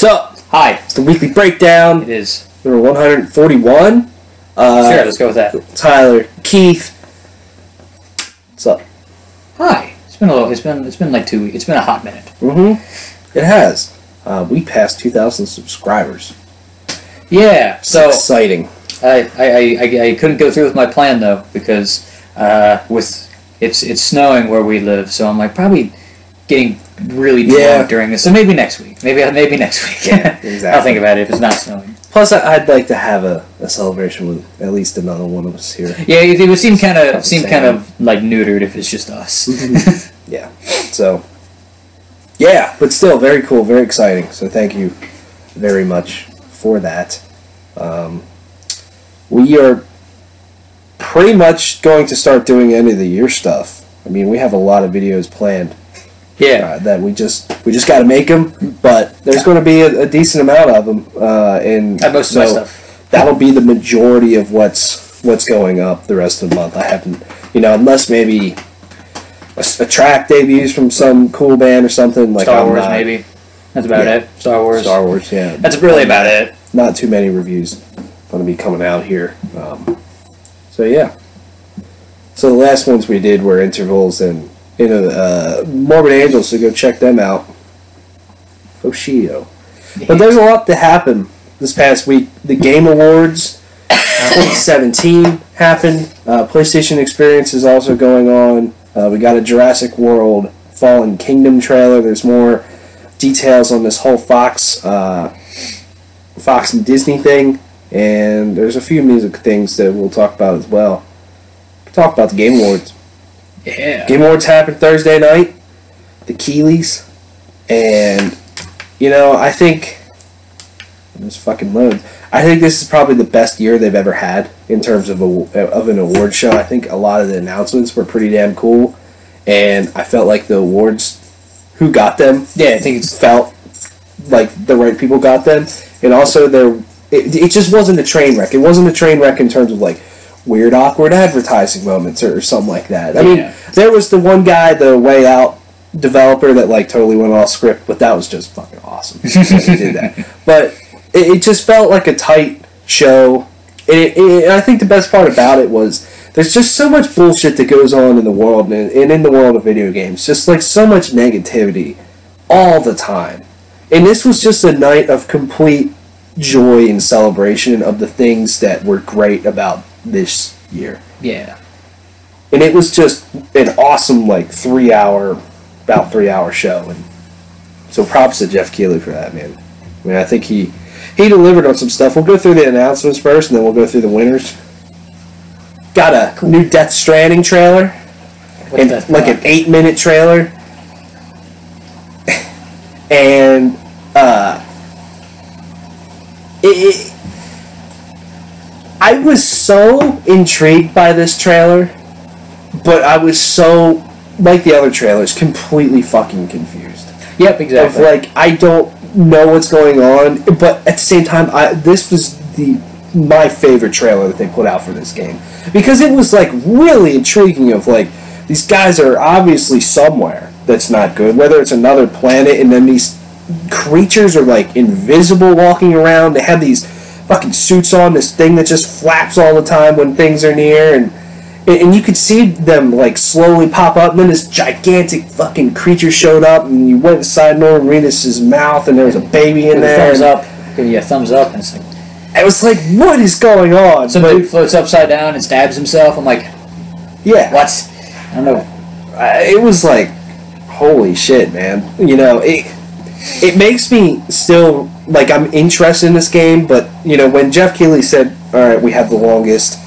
Sup? Hi. It's the weekly breakdown. It is. Number 141. Sure, let's go with that. Tyler, Keith. What's up? Hi. It's been a little. It's been like 2 weeks. It's been a hot minute. Mm-hmm. It has. We passed 2,000 subscribers. Yeah. So exciting. I couldn't go through with my plan though because it's snowing where we live, so I'm like probably getting really drunk during this. So maybe next week. Maybe next week. Yeah, exactly. I'll think about it if it's not snowing. Plus, I'd like to have a celebration with at least another one of us here. Yeah, it would seem kind of like neutered if it's just us. Yeah. So. Yeah, but still very cool, very exciting. So thank you very much for that. We are pretty much going to start doing end of the year stuff. I mean, we have a lot of videos planned. Yeah, that we just got to make them, but there's going to be a decent amount of them, and most of my stuff. That'll be the majority of what's going up the rest of the month. I haven't, unless maybe a track debuts from some cool band or something like Star Wars, maybe. That's about it. Star Wars, yeah. That's really about it. Not too many reviews going to be coming out here. So yeah. So the last ones we did were intervals and Morbid Angels, so go check them out. Oshio. But there's a lot to happen this past week. The Game Awards 2017 happened. PlayStation Experience is also going on. We got a Jurassic World Fallen Kingdom trailer. There's more details on this whole Fox and Disney thing. And there's a few music things that we'll talk about as well. We'll talk about the Game Awards. Yeah. Game Awards happened Thursday night. The Keeleys. And, I think... This fucking loads. I think this is probably the best year they've ever had in terms of an award show. I think a lot of the announcements were pretty damn cool. And I felt like the awards, who got them, I think it felt like the right people got them. And also, it just wasn't a train wreck. It wasn't a train wreck in terms of, weird, awkward advertising moments or something like that. I mean, there was the one guy, the Way Out developer, that, totally went off script, but that was just fucking awesome. He did that. But it just felt like a tight show. And I think the best part about it was there's just so much bullshit that goes on in the world and in the world of video games. Just, so much negativity all the time. And this was just a night of complete joy and celebration of the things that were great about this year. Yeah. And it was just an awesome, 3 hour show. And so props to Jeff Keighley for that, man. I mean, I think he delivered on some stuff. We'll go through the announcements first, and then we'll go through the winners. Got a new Death Stranding trailer. An 8-minute trailer. And, I was so intrigued by this trailer, but I was so, like the other trailers, completely fucking confused. Yep, exactly. Of, I don't know what's going on, but at the same time, this was my favorite trailer that they put out for this game. Because it was, really intriguing of, these guys are obviously somewhere that's not good, whether it's another planet, and then these creatures are, invisible walking around. They have these fucking suits on, this thing that just flaps all the time when things are near, and you could see them slowly pop up, and then this gigantic fucking creature showed up, and you went inside Norman Reedus' mouth, and there was a baby in there. Thumbs up. Give you a thumbs up, and it's it was what is going on? Some dude floats upside down and stabs himself. I'm like, yeah, what? I don't know. It was holy shit, man. It makes me still I'm interested in this game, but when Jeff Keighley said, "All right, we have the longest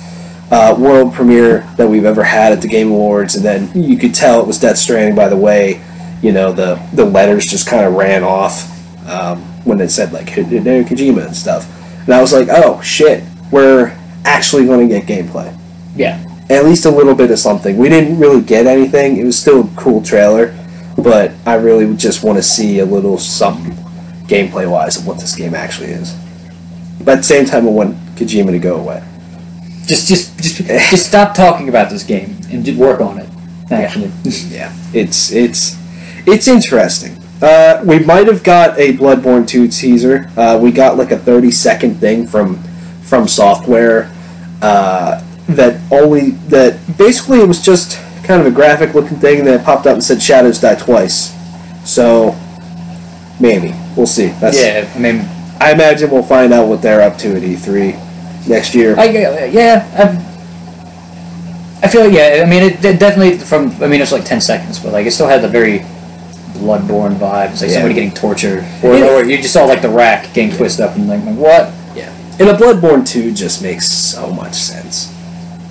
world premiere that we've ever had at the Game Awards," and then you could tell it was Death Stranding by the way, the letters just kind of ran off when it said Hideo Kojima and stuff, and I was like, "Oh shit, we're actually going to get gameplay." Yeah, at least a little bit of something. We didn't really get anything. It was still a cool trailer, but I really just want to see a little something gameplay-wise of what this game actually is. But at the same time, I want Kojima to go away. Just stop talking about this game and just work on it. Actually, yeah, it's interesting. We might have got a Bloodborne 2 teaser. We got like a 30-second thing from software that basically it was just kind of a graphic looking thing that popped up and said shadows die twice. So maybe we'll see. I imagine we'll find out what they're up to at E3 next year. I feel I mean it definitely it's like 10 seconds, but like it still had the very Bloodborne vibe. It's like somebody getting tortured, or you just saw like the rack getting twisted up and like what? Yeah, and a Bloodborne 2 just makes so much sense.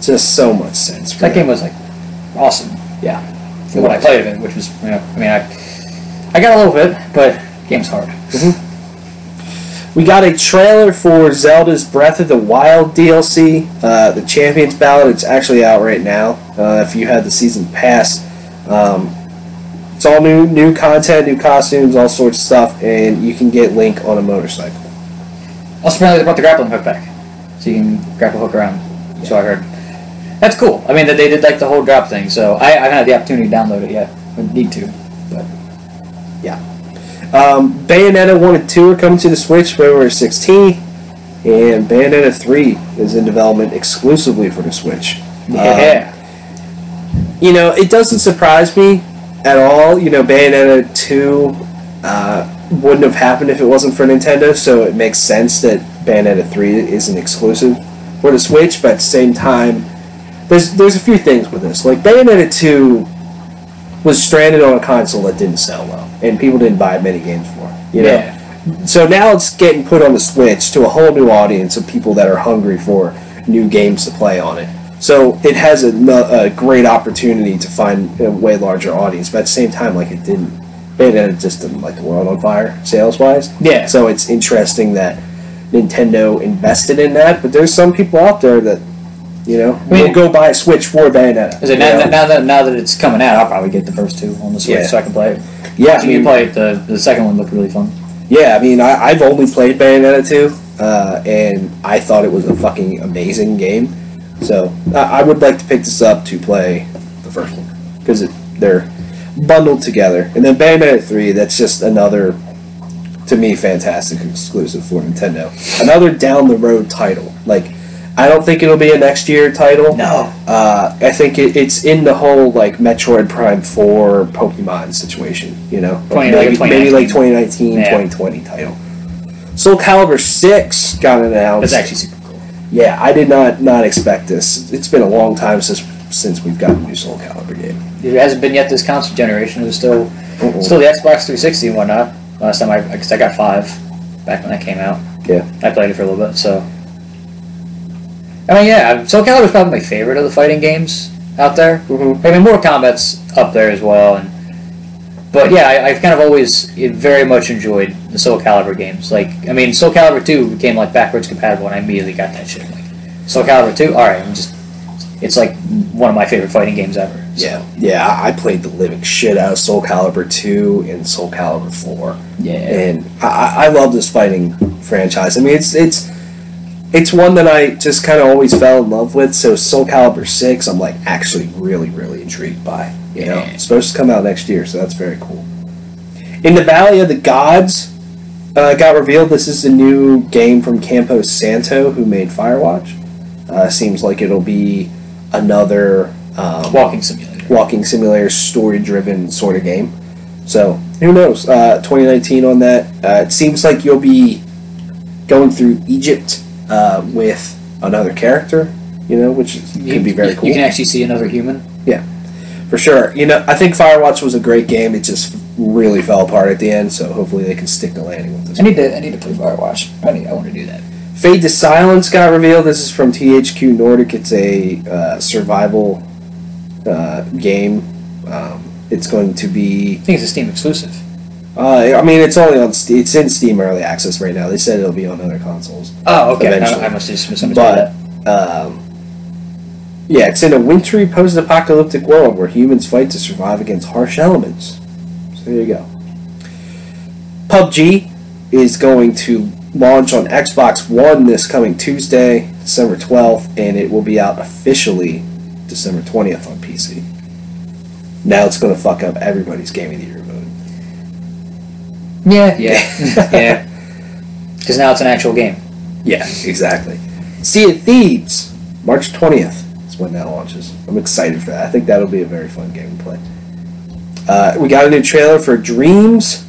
Just so much sense. That game was like awesome. Yeah, when I played it, which was I got a little bit, but the game's hard. Mm-hmm. We got a trailer for Zelda's Breath of the Wild DLC, the Champions Ballad. It's actually out right now. If you had the season pass, it's all new content, new costumes, all sorts of stuff, and you can get Link on a motorcycle. Also, apparently they brought the grappling hook back, so you can grapple hook around. Yeah. So I heard. That's cool. I mean, they did like the whole drop thing, so I haven't had the opportunity to download it yet. I need to, but yeah. Bayonetta 1 and 2 are coming to the Switch February 16th, and Bayonetta 3 is in development exclusively for the Switch. Yeah. It doesn't surprise me at all. Bayonetta 2 wouldn't have happened if it wasn't for Nintendo, so it makes sense that Bayonetta 3 isn't exclusive for the Switch, but at the same time, there's a few things with this. Like, Bayonetta 2 was stranded on a console that didn't sell well, and people didn't buy many games for it. Yeah. So now it's getting put on the Switch to a whole new audience of people that are hungry for new games to play on it. So it has a great opportunity to find a way larger audience, but at the same time, like, Bayonetta just didn't light the world on fire, sales-wise. Yeah. So it's interesting that Nintendo invested in that, but there's some people out there that we'll go buy a Switch for Bayonetta. Now that it's coming out, I'll probably get the first two on the Switch so I can play it. Yeah, you can play it. The second one looked really fun. Yeah, I've only played Bayonetta 2, and I thought it was a fucking amazing game. So I would like to pick this up to play the first one because they're bundled together. And then Bayonetta 3, that's just another, to me, fantastic exclusive for Nintendo. Another down the road title. Like, I don't think it'll be a next year title. No. I think it's in the whole like Metroid Prime 4 Pokemon situation, maybe like 2019, 2020 title. Soul Calibur 6 got announced. That's actually super cool. Yeah, I did not expect this. It's been a long time since we've gotten a new Soul Calibur game. It hasn't been yet this console generation. It was still the Xbox 360 and whatnot. Last time I got 5 back when that came out. Yeah. I played it for a little bit, so. Soul Calibur is probably my favorite of the fighting games out there. Mm-hmm. Mortal Kombat's up there as well, but I've kind of always very much enjoyed the Soul Calibur games. Like, Soul Calibur 2 became like backwards compatible, and I immediately got that shit. Like, Soul Calibur 2, all right, it's like one of my favorite fighting games ever. So. Yeah, I played the living shit out of Soul Calibur 2 and Soul Calibur 4. Yeah, and I love this fighting franchise. It's one that I just kind of always fell in love with. So Soul Calibur 6, I'm like actually really, really intrigued by. It's supposed to come out next year, so that's very cool. In the Valley of the Gods, got revealed. This is the new game from Campo Santo, who made Firewatch. Seems like it'll be another walking simulator, story-driven sort of game. So who knows? 2019 on that. It seems like you'll be going through Egypt. With another character, which could be very cool. You can actually see another human. Yeah, for sure. I think Firewatch was a great game. It just really fell apart at the end, so hopefully they can stick the landing with this. I need to play Firewatch. I want to do that. Fade to Silence got revealed. This is from THQ Nordic. It's a survival game. It's going to be. I think it's a Steam exclusive. It's only on Steam. It's in Steam Early Access right now. They said it'll be on other consoles. Oh, okay. I must have just misunderstood that. It's in a wintry post-apocalyptic world where humans fight to survive against harsh elements. So there you go. PUBG is going to launch on Xbox One this coming Tuesday, December 12th, and it will be out officially December 20th on PC. Now it's going to fuck up everybody's Game of the Year vote. Yeah. Yeah. Because now it's an actual game. Yeah, exactly. Sea of Thieves, March 20th is when that launches. I'm excited for that. I think that'll be a very fun game to play. We got a new trailer for Dreams.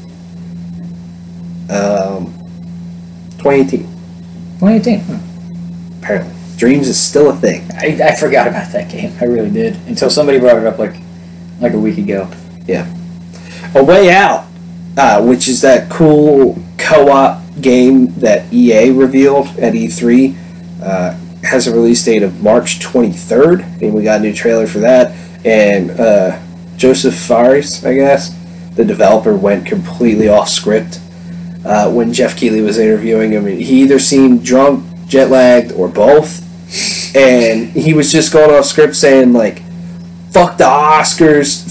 2018. 2018. Apparently. Dreams is still a thing. I forgot about that game. I really did. Until somebody brought it up like a week ago. Yeah. A Way Out, which is that cool co-op game that EA revealed at E3, has a release date of March 23rd, and we got a new trailer for that. And Joseph Fares, I guess, the developer, went completely off script when Jeff Keighley was interviewing him. He either seemed drunk, jet-lagged, or both, and he was just going off script saying, like, fuck the Oscars,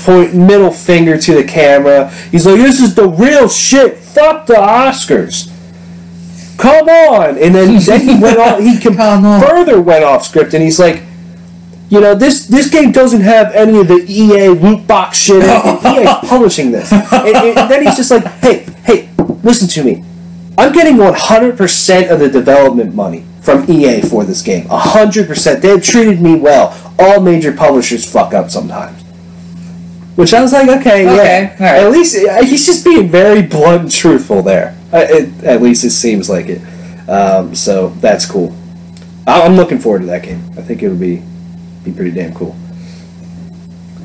point middle finger to the camera. He's like, this is the real shit, fuck the Oscars. Come on. And then he went off, further went off script, and he's like, you know, this game doesn't have any of the EA loot box shit. EA's publishing this. And then he's just like, hey, listen to me. I'm getting 100% of the development money from EA for this game. 100%. They've treated me well. All major publishers fuck up sometimes. Which I was like, okay, yeah. All right. At least he's just being very blunt and truthful there. At least it seems like it. So that's cool. I'm looking forward to that game. I think it'll be pretty damn cool.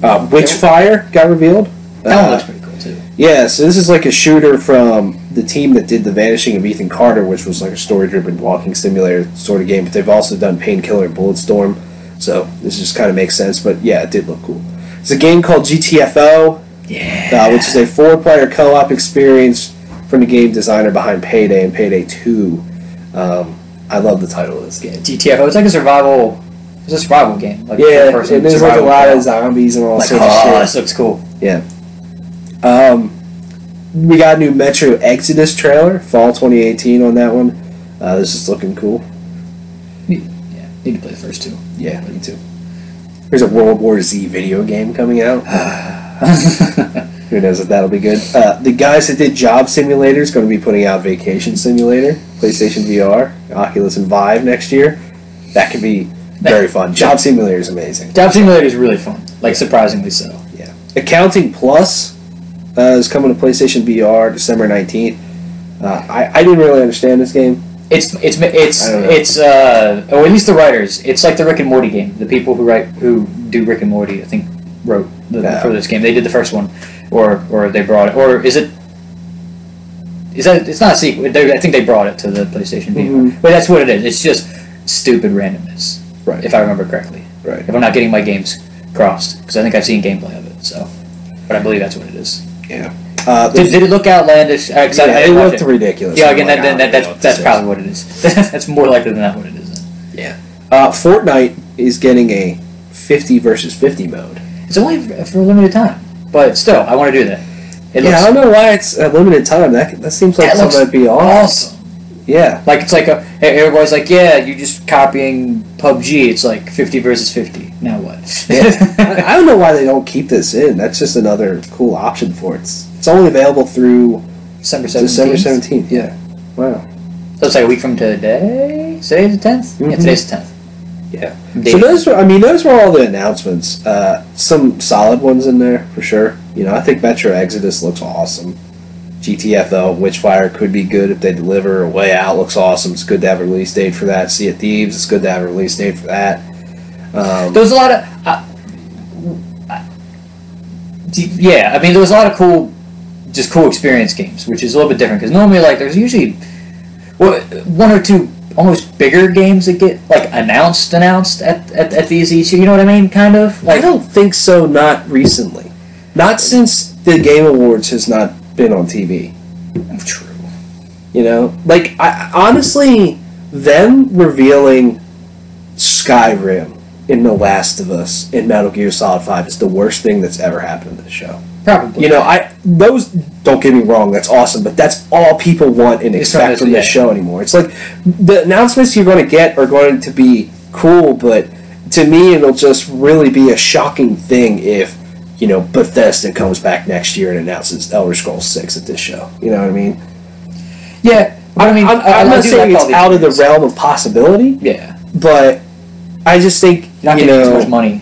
Witchfire got revealed. That one looks pretty cool too. Yeah, so this is like a shooter from the team that did The Vanishing of Ethan Carter, which was like a story-driven walking simulator sort of game, but they've also done Painkiller and Bulletstorm, so this just kind of makes sense, but yeah, it did look cool. It's a game called GTFO, which is a 4-player co-op experience from the game designer behind Payday and Payday 2. I love the title of this game. GTFO, it's like a survival game. Like yeah, there's like a lot of zombies and all like, sorts of shit. This looks cool. Yeah. We got a new Metro Exodus trailer, fall 2018 on that one. This is looking cool. Yeah, need to play the first two. Yeah, me too. There's a World War Z video game coming out. Who knows if that'll be good. The guys that did Job Simulator is going to be putting out Vacation Simulator, PlayStation VR, Oculus, and Vive next year. That could be very fun. Job Simulator is amazing. Job Simulator is really fun. Like, surprisingly so. Yeah. Accounting Plus is coming to PlayStation VR December 19th. I didn't really understand this game. It's or at least the writers. It's like the Rick and Morty game. The people who do Rick and Morty, I think, wrote for this game. They did the first one, or they brought it, or is it? Is that it's not a sequel? I think they brought it to the PlayStation VR, but that's what it is. It's just stupid randomness, right? If I remember correctly, right? If I'm not getting my games crossed, because I think I've seen gameplay of it, so, but I believe that's what it is. Yeah. Did it look outlandish? It looked ridiculous. Yeah, again, that's probably what it is. That's more likely than not what it is. Then. Yeah. Fortnite is getting a 50 versus 50 mode. It's only for a limited time, but still, I want to do that. I don't know why it's a limited time. That seems like something that'd be awesome. Yeah. Like, it's like everybody's like, yeah, you're just copying PUBG. It's like 50 versus 50. Now what? Yeah. I don't know why they don't keep this in. That's just another cool option for it. It's only available through December 17th. December 17th, yeah. Wow. So it's like a week from today? Today's the 10th? Mm-hmm. Yeah, today's the 10th. Yeah. So those were all the announcements. Some solid ones in there, for sure. You know, I think Metro Exodus looks awesome. GTFO, Witchfire could be good if they deliver. A Way Out looks awesome. It's good to have a release date for that. Sea of Thieves, it's good to have a release date for that. There was a lot of... yeah, I mean, there was a lot of cool experience games, which is a little bit different, because normally, like, there's usually one or two almost bigger games that get, like, announced at these each year, you know what I mean, kind of? Like, I don't think so, not recently. Not since the Game Awards has not been on TV. True. You know? Like, honestly, them revealing Skyrim in The Last of Us in Metal Gear Solid 5 is the worst thing that's ever happened to the show. Probably. You know, those, don't get me wrong, that's awesome, but that's all people want and expect from this show anymore. It's like, the announcements you're going to get are going to be cool, but to me it'll just really be a shocking thing if Bethesda comes back next year and announces Elder Scrolls 6 at this show. You know what I mean? Yeah. I'm not saying it's out of the realm of possibility. Yeah. But I just think, not getting as much money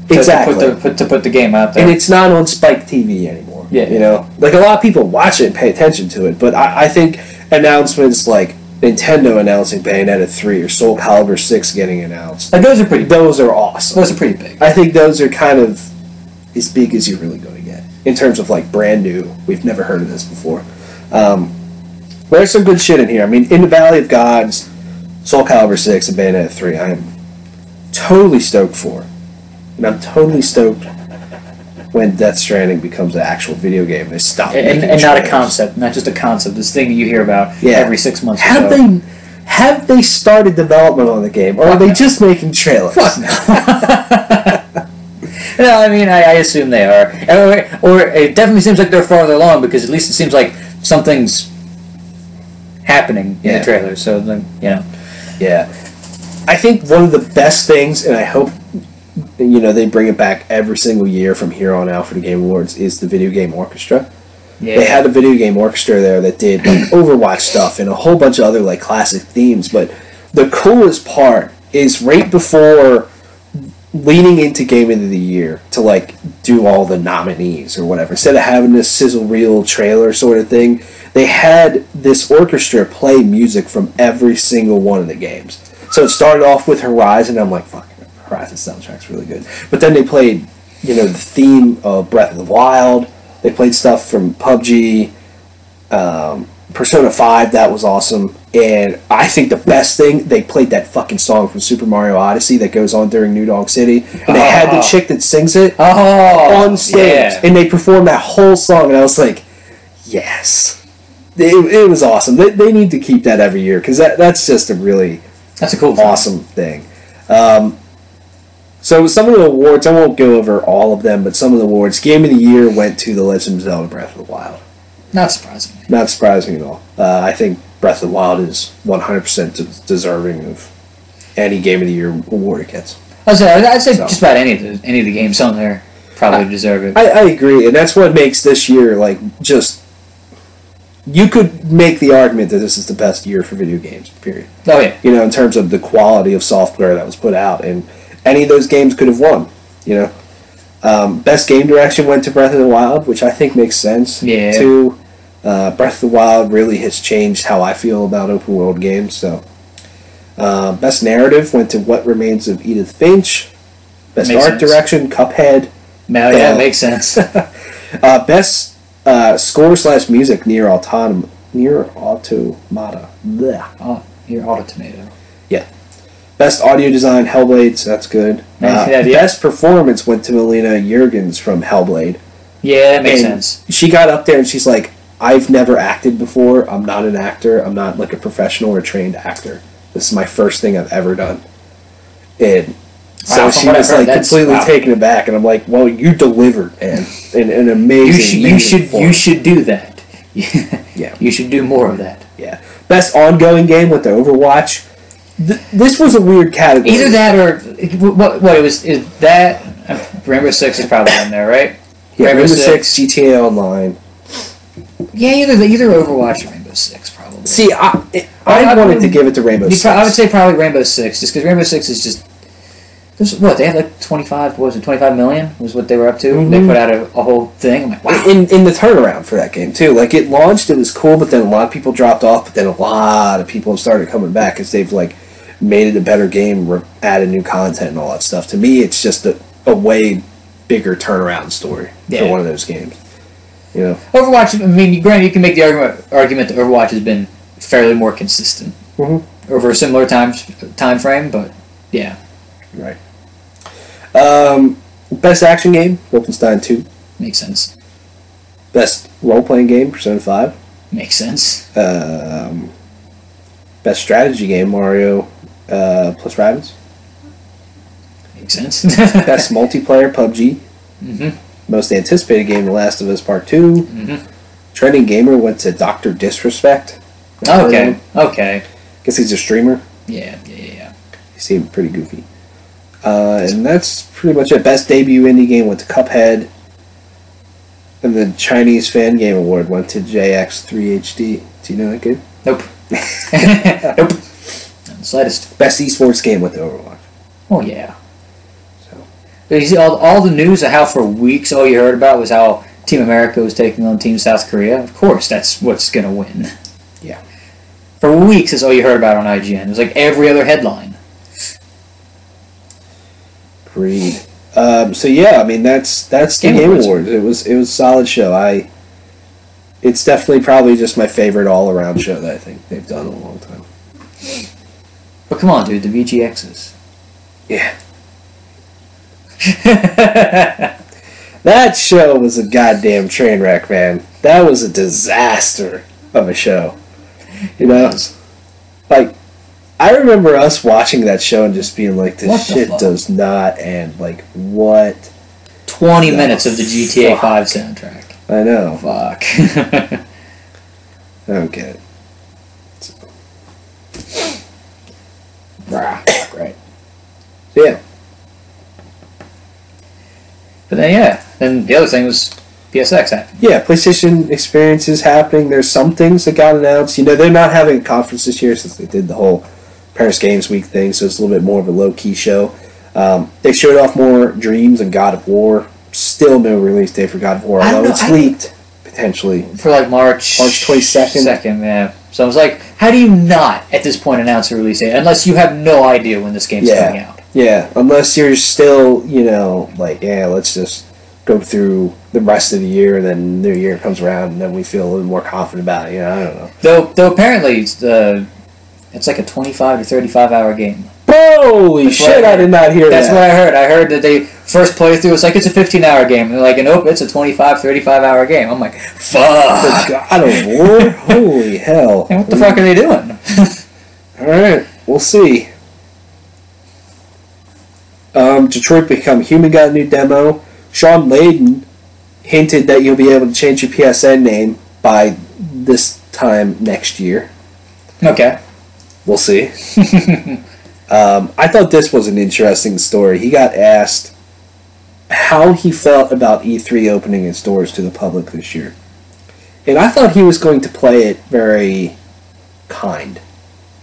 to put the game out there. And it's not on Spike TV anymore. Yeah. Like, a lot of people watch it and pay attention to it, but I think announcements like Nintendo announcing Bayonetta 3 or Soul Calibur 6 getting announced. Like, those are pretty big. Those are awesome. Those are pretty big. I think those are kind of as big as you're really going to get. In terms of, like, brand new. We've never heard of this before. There's some good shit in here. I mean, In the Valley of Gods, Soul Calibur 6, and Bayonetta 3, I am totally stoked for. And I'm totally stoked when Death Stranding becomes an actual video game. They stop and not a concept, not just a concept. This thing that you hear about every 6 months. Have they started development on the game, or are they just making trailers? Fuck no. No, I mean, I assume they are, or it definitely seems like they're farther along because at least it seems like something's happening in the trailer. So then, Yeah, I think one of the best things, and I hope they bring it back every single year from here on out for the Game Awards, is the video game orchestra. Yeah. They had a video game orchestra there that did like Overwatch stuff and a whole bunch of other like classic themes. But the coolest part is right before leading into Game of the Year to like do all the nominees or whatever. Instead of having this sizzle reel trailer sort of thing, they had this orchestra play music from every single one of the games. So it started off with Horizon. I'm like, fuck, Horizon soundtrack's really good. But then they played, the theme of Breath of the Wild. They played stuff from PUBG, Persona 5, that was awesome. And I think the best thing, they played that fucking song from Super Mario Odyssey that goes on during New Donk City. And they had the chick that sings it on stage. Yeah. And they performed that whole song, and I was like, yes. It was awesome. They need to keep that every year, because that's just that's a cool awesome thing. So some of the awards, I won't go over all of them, but some of the awards. Game of the Year went to The Legend of Zelda Breath of the Wild. Not surprising. Not surprising at all. I think Breath of the Wild is 100% deserving of any Game of the Year award it gets. I'd say just about any of the games on there probably deserve it. I agree, and that's what makes this year like just. You could make the argument that this is the best year for video games. Period. Oh yeah. In terms of the quality of software that was put out, and any of those games could have won. Best game direction went to Breath of the Wild, which I think makes sense. Yeah. Too. Breath of the Wild really has changed how I feel about open world games. So, best narrative went to What Remains of Edith Finch. Best art direction, Cuphead. No, yeah, makes sense. Best score/music, Nier Automata. Blech. Nier Automata. Yeah. Best audio design, Hellblade, so that's good. Best performance went to Melina Jurgens from Hellblade. Yeah, that makes sense. She got up there and she's like, I've never acted before. I'm not an actor. I'm not like a professional or trained actor. This is my first thing I've ever done. And so she was like completely taken aback, and I'm like, well, you delivered, man. An amazing You should do that. Yeah. You should do more of that. Yeah. Best ongoing game with the Overwatch. This was a weird category. Either that or what it was is that Rainbow Six is probably in there, right? Yeah, Rainbow Six, GTA Online. Yeah, either Overwatch or Rainbow Six probably. See, I wanted to give it to Rainbow Six. I would say probably Rainbow Six, just because Rainbow Six is just. They had like 25 million was what they were up to. Mm-hmm. They put out a whole thing. I'm like, wow. In the turnaround for that game too, like it launched, it was cool, but then a lot of people dropped off. But then a lot of people have started coming back because they've like made it a better game, added new content and all that stuff. To me, it's just a way bigger turnaround story for one of those games. Overwatch. I mean, granted, you can make the argument that Overwatch has been fairly more consistent over a similar time frame, but yeah, right. Best action game, Wolfenstein 2. Makes sense. Best role-playing game, Persona 5. Makes sense. Best strategy game, Mario plus Rabbids. Makes sense. Best multiplayer, PUBG. Mm-hmm. Most anticipated game, The Last of Us Part 2. Mm-hmm. Trending gamer went to Dr. Disrespect. Okay. Guess he's a streamer. Yeah. He seemed pretty goofy. And that's pretty much it. Best debut indie game went to Cuphead. And the Chinese Fan Game Award went to JX3HD. Do you know that game? Nope. Nope. Not the slightest. Best esports game with Overwatch. Oh, yeah. So. But you see, all the news of how for weeks all you heard about was how Team America was taking on Team South Korea. Of course, that's what's going to win. Yeah. For weeks, that's all you heard about on IGN. It was like every other headline. Agreed. So yeah, I mean that's the Game Awards. It was a solid show. It's definitely probably just my favorite all around show that I think they've done in a long time. But come on, dude, the VGXs. Yeah. That show was a goddamn train wreck, man. That was a disaster of a show. You know, like I remember us watching that show and just being like, "This shit does not end." Like, what? 20 minutes of the GTA 5 soundtrack. I know. Fuck. I don't get it. Right. So, yeah. But then the other thing was PSX happening. Yeah, PlayStation Experience is happening. There's some things that got announced. You know, they're not having a conference this year since they did the whole Paris Games Week thing, so it's a little bit more of a low-key show. They showed off more Dreams and God of War. Still no release date for God of War, although it's leaked, potentially. For like March 22nd? 2nd, yeah. So I was like, how do you not, at this point, announce a release date? Unless you have no idea when this game's coming out. Yeah, unless you're still, you know, like, let's just go through the rest of the year, and then New Year comes around, and then we feel a little more confident about it. You know, I don't know. Though apparently it's like a 25 to 35 hour game. Holy shit! I did not hear that. That's what I heard. I heard that they first playthrough was like it's a 15-hour game. And they're like, nope, it's a 25, 35-hour game. I'm like, fuck. God of War? Holy hell! And what the fuck are they doing? All right, we'll see. Detroit Become Human got a new demo. Sean Layden hinted that you'll be able to change your PSN name by this time next year. Okay. We'll see. I thought this was an interesting story. He got asked how he felt about E3 opening its doors to the public this year. And I thought he was going to play it very kind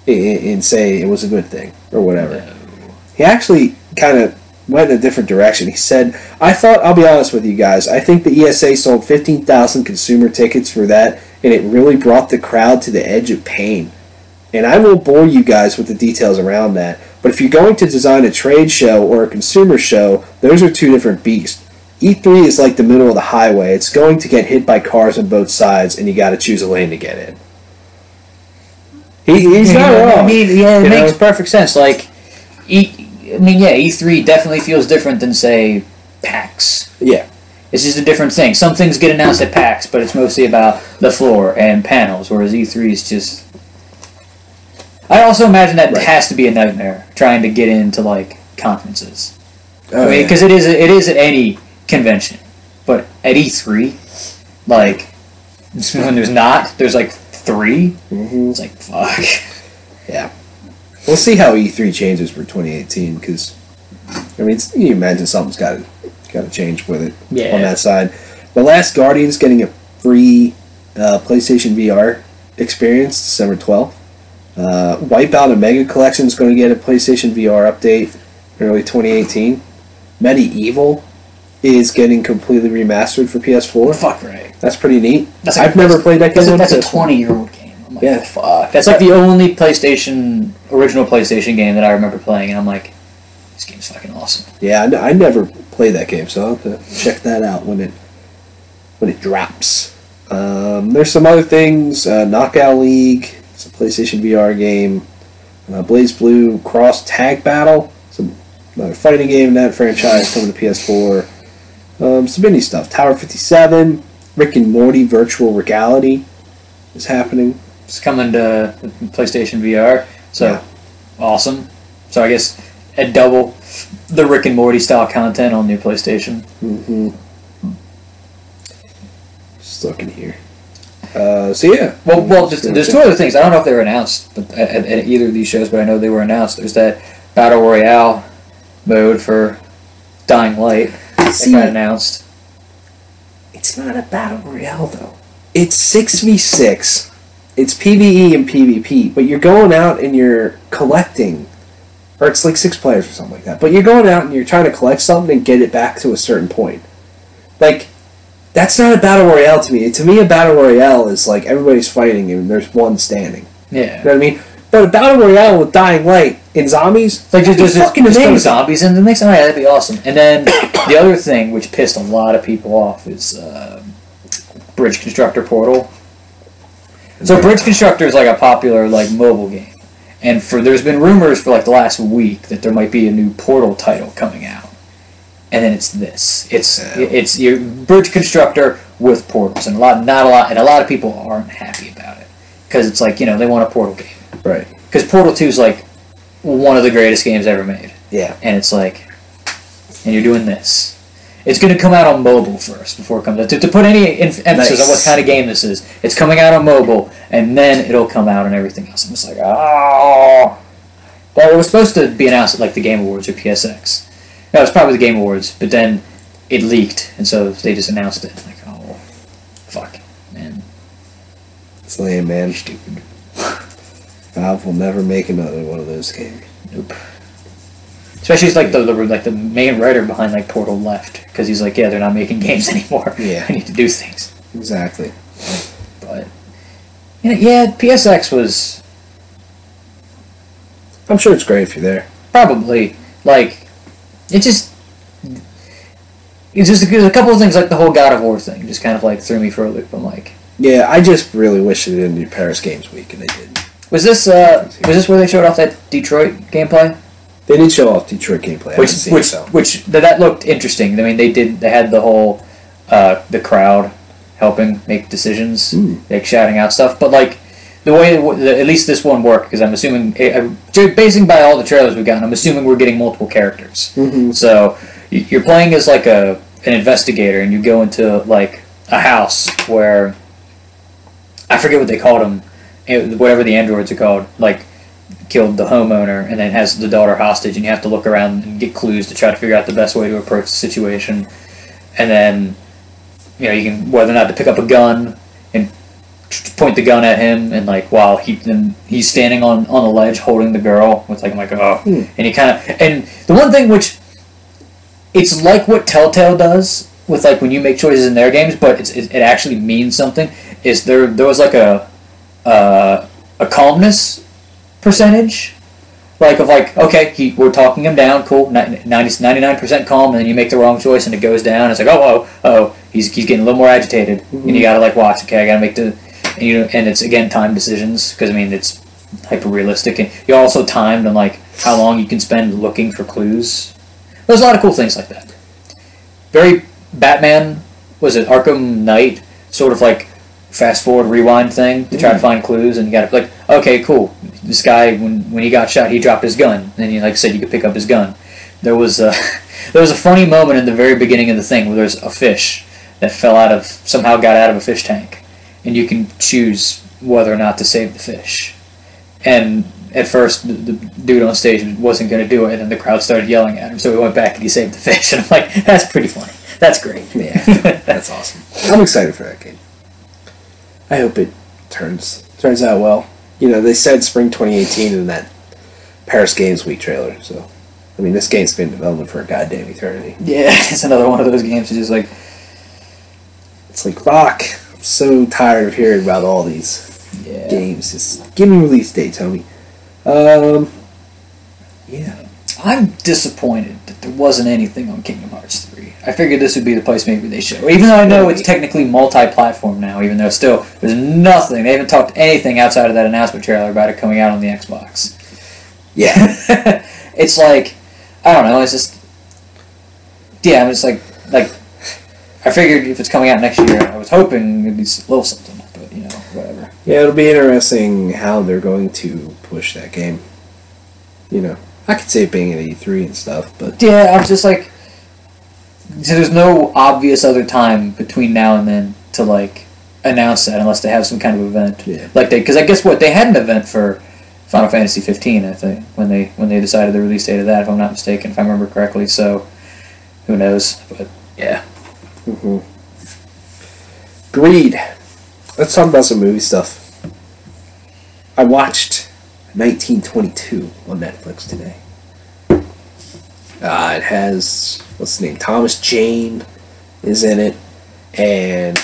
and say it was a good thing or whatever. No. He actually kind of went in a different direction. He said, I'll be honest with you guys, I think the ESA sold 15,000 consumer tickets for that, and it really brought the crowd to the edge of pain. And I won't bore you guys with the details around that, but if you're going to design a trade show or a consumer show, those are two different beasts. E3 is like the middle of the highway. It's going to get hit by cars on both sides, and you got to choose a lane to get in. He's not wrong. I mean, yeah, it makes perfect sense. Like, E3 definitely feels different than, say, PAX. Yeah. It's just a different thing. Some things get announced at PAX, but it's mostly about the floor and panels, whereas E3 is just... I also imagine that has to be a nightmare, trying to get into, like, conferences. I mean, because it is at any convention. But at E3, like, when there's like 3, it's like, fuck. Yeah. We'll see how E3 changes for 2018, because, I mean, you imagine something's got to change with it on that side. The Last Guardian's getting a free PlayStation VR experience December 12th. Wipeout and Mega Collection is going to get a PlayStation VR update early 2018. Medieval is getting completely remastered for PS4. Fuck right. That's pretty neat. I've never played that game. That's a 20-year-old game. I'm like, fuck. That's like the only original PlayStation game that I remember playing, and I'm like, this game's fucking awesome. Yeah, I never played that game, so I'll have to check that out when it drops. There's some other things. Knockout League. It's a PlayStation VR game. Blaze Blue Cross Tag Battle. It's another fighting game in that franchise coming to PS4. Some indie stuff. Tower 57. Rick and Morty Virtual Reality is happening. It's coming to PlayStation VR. So, awesome. So I guess at double the Rick and Morty style content on your PlayStation. Mm-hmm. Just looking here. So yeah. Well, there's two other things. I don't know if they were announced at either of these shows, but I know they were announced. There's that Battle Royale mode for Dying Light that got announced. It's not a battle royale though. It's 6v6. It's PvE and PvP, but you're going out and you're collecting, or it's like 6 players or something like that. But you're going out and you're trying to collect something and get it back to a certain point. Like, that's not a battle royale to me. To me, a battle royale is like everybody's fighting and there's one standing. Yeah. You know what I mean? But a battle royale with Dying Light and zombies, like just fucking amazing. Throw zombies in the mix. Oh, yeah, that'd be awesome. And then the other thing which pissed a lot of people off is Bridge Constructor Portal. So Bridge Constructor is like a popular like mobile game, and there's been rumors for like the last week that there might be a new Portal title coming out, and then it's this. It's your Bridge Constructor with portals, and a lot of people aren't happy about it because it's like, they want a Portal game, right? Because Portal 2 is like one of the greatest games ever made. Yeah, and it's like, and you're doing this. It's going to come out on mobile first before it comes out. To put any emphasis on what kind of game this is, it's coming out on mobile, and then it'll come out on everything else. I'm just like, oh. Well, it was supposed to be announced at like the Game Awards or PSX. No, it was probably the Game Awards, but then it leaked, and so they just announced it. Like, oh, fuck, man. It's lame, man. Stupid. Valve will never make another one of those games. Nope. Especially like the main writer behind like Portal left because he's like, yeah, they're not making games anymore. Yeah, I need to do things. Exactly. But yeah, PSX was. I'm sure it's great if you're there. Probably like, it's just a couple of things like the whole God of War thing just kind of like threw me for a loop. I'm like, yeah, I just really wish they didn't do Paris Games Week, and they did. Was this where they showed off that Detroit gameplay? They did show off Detroit gameplay. Which that looked interesting. I mean, they had the whole the crowd helping make decisions, like shouting out stuff. But like the way at least this one worked, because I'm assuming, basing by all the trailers we've gotten, I'm assuming we're getting multiple characters. Mm-hmm. So you're playing as like an investigator, and you go into like a house where I forget what they called them, whatever the androids are called, like. Killed the homeowner and then has the daughter hostage, and you have to look around and get clues to try to figure out the best way to approach the situation. And then you can whether or not to pick up a gun and point the gun at him, and like while he's standing on a ledge holding the girl with like, I'm like, oh. And you kind of, and the one thing which it's like what Telltale does with like when you make choices in their games, but it actually means something, is there was like a calmness percentage, like of like, okay, we're talking him down, cool, 99% calm, and then you make the wrong choice and it goes down. It's like, oh, he's getting a little more agitated, and you gotta like watch. Okay, I gotta make and it's again time decisions, because I mean it's hyper realistic, and you're also timed on like how long you can spend looking for clues. There's a lot of cool things like that. Very Batman, was it Arkham Knight, sort of like fast forward rewind thing to try to find clues, and you gotta like, okay, cool. This guy, when he got shot, he dropped his gun. And like I said, you could pick up his gun. There was a funny moment in the very beginning of the thing where there's a fish that somehow got out of a fish tank, and you can choose whether or not to save the fish. And at first, the dude on stage wasn't going to do it, and then the crowd started yelling at him, so he went back and he saved the fish. And I'm like, that's pretty funny. That's great. Yeah, that's awesome. I'm excited for that game. I hope it turns out well. They said spring 2018 in that Paris Games Week trailer, so, I mean, this game's been in development for a goddamn eternity. Yeah, it's another one of those games that's just like... It's like, fuck, I'm so tired of hearing about all these games. Just give me release dates, homie. Yeah. I'm disappointed that there wasn't anything on Kingdom Hearts 3. I figured this would be the place maybe they show. Even though I know it's technically multi-platform now, even though still there's nothing. They haven't talked anything outside of that announcement trailer about it coming out on the Xbox. Yeah. It's like, I don't know, it's just... Yeah, I'm just like... I figured if it's coming out next year, I was hoping it'd be a little something, but, whatever. Yeah, it'll be interesting how they're going to push that game. I could see it being at E3 and stuff, but... Yeah, I'm just like... So there's no obvious other time between now and then to, like, announce that unless they have some kind of event. Yeah. Like, because I guess they had an event for Final Fantasy 15, I think, when they decided the release date of that, if I'm not mistaken, if I remember correctly, so who knows, but, yeah. Mm-hmm. Greed. Let's talk about some movie stuff. I watched 1922 on Netflix today. It has, what's the name? Thomas Jane is in it, and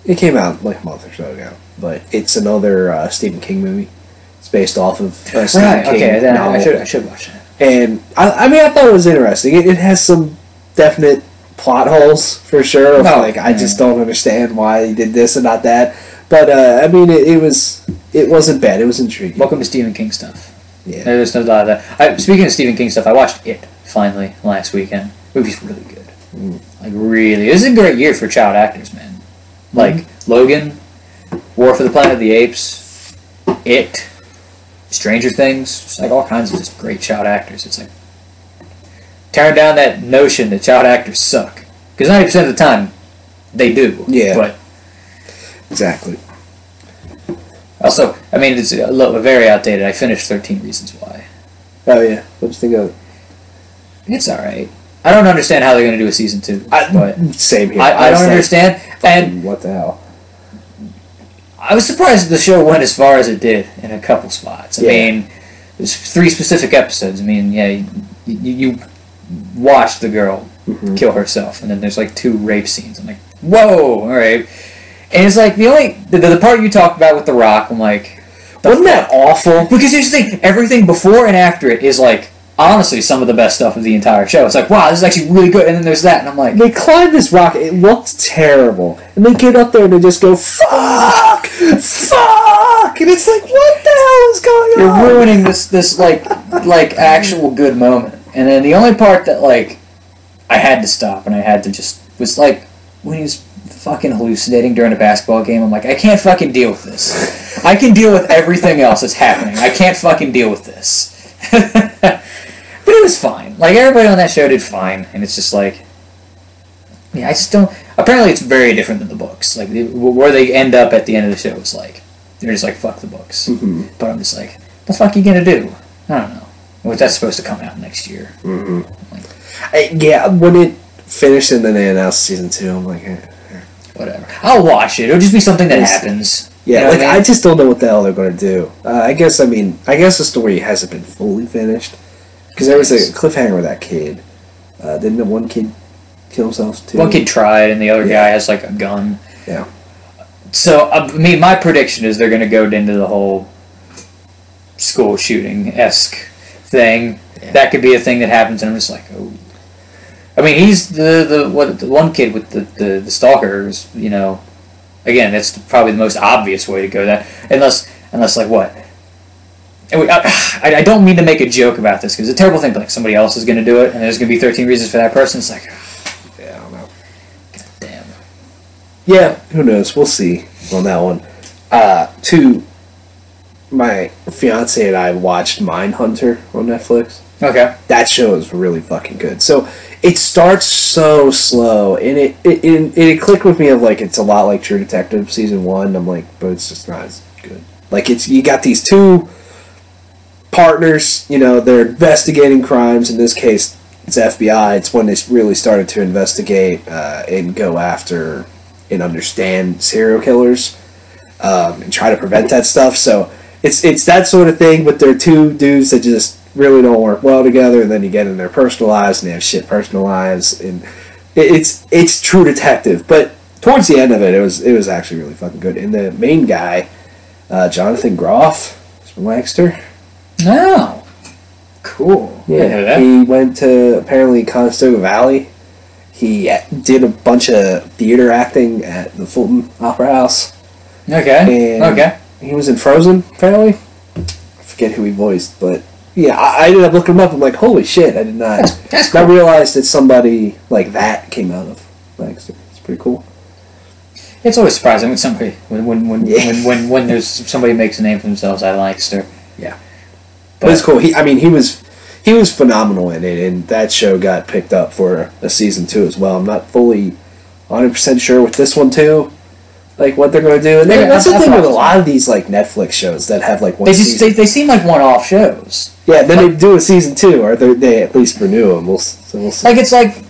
it came out like a month or so ago, but it's another Stephen King movie. It's based off of Stephen King novel. I should watch it. And I thought it was interesting. It has some definite plot holes for sure. I just don't understand why he did this and not that. But it wasn't bad. It was intriguing. Welcome to Stephen King stuff. Yeah, there's no doubt of that. Speaking of Stephen King stuff, I watched It finally last weekend. The movie's really good. Like really, this is a great year for child actors, man. Like Logan, War for the Planet of the Apes, It, Stranger Things, just like all kinds of just great child actors. It's like tearing down that notion that child actors suck, because 90% of the time they do. Yeah, but exactly. Also, it's very outdated. I finished 13 Reasons Why. Oh yeah, what did you think of it? It's all right. I don't understand how they're going to do a season 2. Same here. I don't understand. And what the hell? I was surprised that the show went as far as it did in a couple spots. I mean, there's 3 specific episodes. You watch the girl kill herself, and then there's like 2 rape scenes. I'm like, whoa, all right. And it's like the part you talked about with The Rock. I'm like, wasn't that awful? Because here's the thing: everything before and after it is like honestly some of the best stuff of the entire show. It's like, wow, this is actually really good. And then there's that, and I'm like, they climb this rock. It looked terrible, and they get up there and they just go fuck, and it's like, what the hell is going on? You're ruining this like actual good moment. And then the only part that like I had to stop and I had to just was like when he was fucking hallucinating during a basketball game. I'm like, I can't fucking deal with this. I can deal with everything else that's happening. I can't fucking deal with this. But it was fine. Like, everybody on that show did fine. And it's just like, I just don't... Apparently it's very different than the books. Like, where they end up at the end of the show is like, they're just like, fuck the books. Mm-hmm. But I'm just like, what the fuck are you gonna do? I don't know. Well, that's supposed to come out next year. Mm-hmm. When it finished and then they announced season 2, I'm like, whatever. I'll watch it. It'll just be something that happens. Yeah, you know I just don't know what the hell they're going to do. I guess the story hasn't been fully finished. Because there was a cliffhanger with that kid. Didn't the one kid kill himself too? One kid tried, and the other guy has like a gun. Yeah. So, my prediction is they're going to go into the whole school shooting-esque thing. Yeah. That could be a thing that happens, and I'm just like, oh. He's the one kid with the stalkers, Again, that's probably the most obvious way to go. That unless like what? I don't mean to make a joke about this because it's a terrible thing. But like somebody else is going to do it, and there's going to be 13 reasons for that person. It's like, I don't know. God damn. Yeah, who knows? We'll see on that one. My fiance and I watched Mindhunter on Netflix. Okay. That show is really fucking good. So it starts so slow, and it clicked with me of like it's a lot like True Detective season 1. I'm like, but it's just not as good. Like you got these 2 partners, they're investigating crimes. In this case, it's FBI. It's when they really started to investigate and go after and understand serial killers and try to prevent that stuff. So it's that sort of thing, but they're 2 dudes that just really don't work well together, and then you get in their personal lives and they have shit personal lives, and it's True Detective. But towards the end of it was actually really fucking good. And the main guy, Jonathan Groff, is from Lancaster. Oh, cool. Yeah, he went to apparently Conestoga Valley. He did a bunch of theater acting at the Fulton Opera House. Okay. And he was in Frozen, apparently. I forget who he voiced, but yeah, I ended up looking him up. I'm like, holy shit! I did not. That's cool. I realized that somebody like that came out of Lancaster. It's pretty cool. It's always surprising when somebody when there's somebody makes a name for themselves out of Lancaster. Yeah, but it's cool. He was phenomenal in it, and that show got picked up for a season 2 as well. I'm not fully 100% sure with this one too. Like what they're going to do, and that's the thing with a lot of these like Netflix shows that have like one season. They seem like one-off shows. Yeah, then they do a season 2, or they at least renew them. We'll see. Like it's like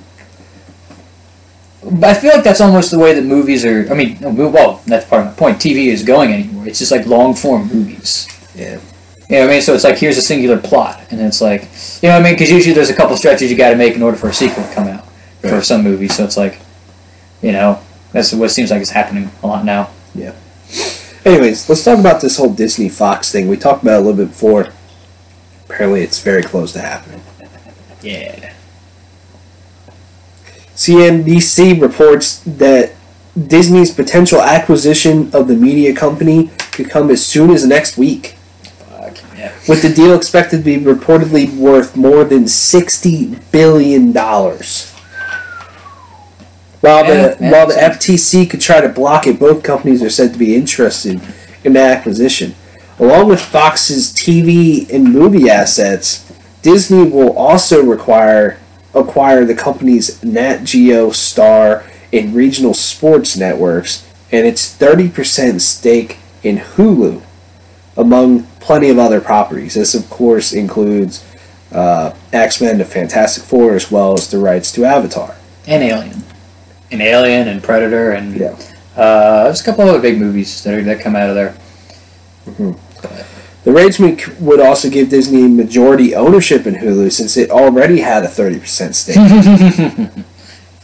I feel like that's almost the way that movies are. I mean, well, that's part of my point. TV is going anymore. It's just like long form movies. Yeah. You know what I mean? So it's like, here's a singular plot, and it's like, you know what I mean? Because usually there's a couple stretches you got to make in order for a sequel to come out for some movies. So it's like, you know, that's what seems like is happening a lot now. Yeah. Anyways, let's talk about this whole Disney Fox thing. We talked about it a little bit before. Apparently, it's very close to happening. Yeah. CNBC reports that Disney's potential acquisition of the media company could come as soon as next week. Fuck, yeah. With the deal expected to be reportedly worth more than $60 billion. While the FTC could try to block it, both companies are said to be interested in the acquisition. Along with Fox's TV and movie assets, Disney will also acquire the company's Nat Geo, Star, and regional sports networks, and its 30% stake in Hulu, among plenty of other properties. This, of course, includes X-Men, the Fantastic Four, as well as the rights to Avatar. And Alien. And Alien and Predator and yeah. There's a couple other big movies that come out of there. Mm-hmm. The arrangement would also give Disney majority ownership in Hulu, since it already had a 30% stake.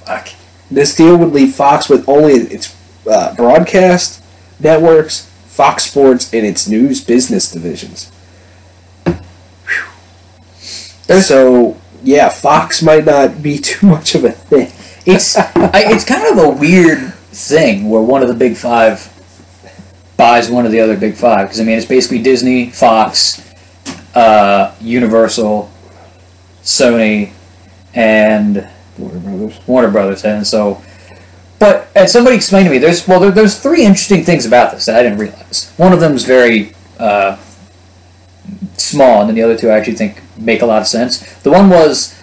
Fuck. This deal would leave Fox with only its broadcast networks, Fox Sports, and its news business divisions. So, yeah, Fox might not be too much of a thing. It's kind of a weird thing where one of the big five buys one of the other big five. Because, I mean, it's basically Disney, Fox, Universal, Sony, and Warner Brothers. And so, but as somebody explained to me, there's three interesting things about this that I didn't realize. One of them is very small, and then the other two I actually think make a lot of sense. The one was,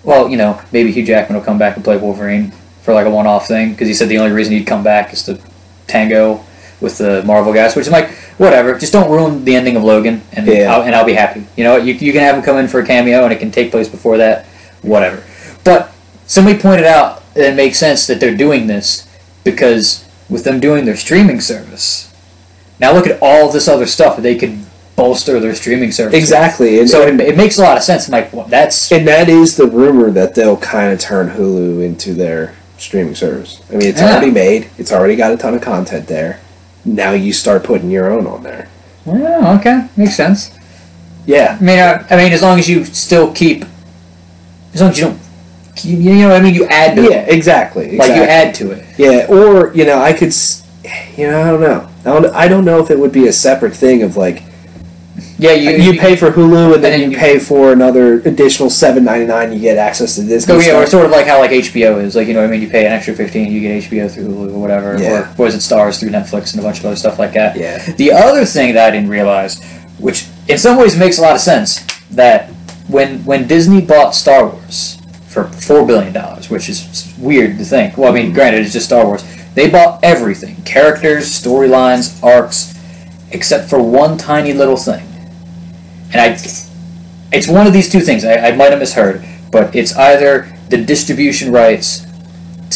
well, you know, maybe Hugh Jackman will come back and play Wolverine for like a one-off thing, because he said the only reason he'd come back is to tango with the Marvel guys, which is like, whatever, just don't ruin the ending of Logan, and I'll be happy. You know, you can have him come in for a cameo, and it can take place before that, whatever. But somebody pointed out that it makes sense that they're doing this, because with them doing their streaming service, now look at all this other stuff that they could bolster their streaming service. Exactly. And so it makes a lot of sense. I'm like, well, that's... And that is the rumor that they'll kind of turn Hulu into their streaming service. I mean, it's already made. It's already got a ton of content there. Now you start putting your own on there. Oh, okay. Makes sense. Yeah. I mean, as long as you still keep... As long as you don't... You know what I mean? You add to it. Yeah, exactly. Like, you add to it. Yeah, or, you know, I could... You know, I don't know. I don't know if it would be a separate thing of, like... Yeah, you pay for Hulu, and then you pay for another additional $7.99. You get access to this. Oh yeah, or sort of like how like HBO is. Like, you know what I mean? You pay an extra $15, you get HBO through Hulu or whatever. Yeah. Or was it Stars through Netflix and a bunch of other stuff like that. Yeah. The other thing that I didn't realize, which in some ways makes a lot of sense, that when Disney bought Star Wars for $4 billion, which is weird to think. Well, I mean, granted, it's just Star Wars. They bought everything: characters, storylines, arcs, except for one tiny little thing. And it's one of these two things. I might have misheard, but it's either the distribution rights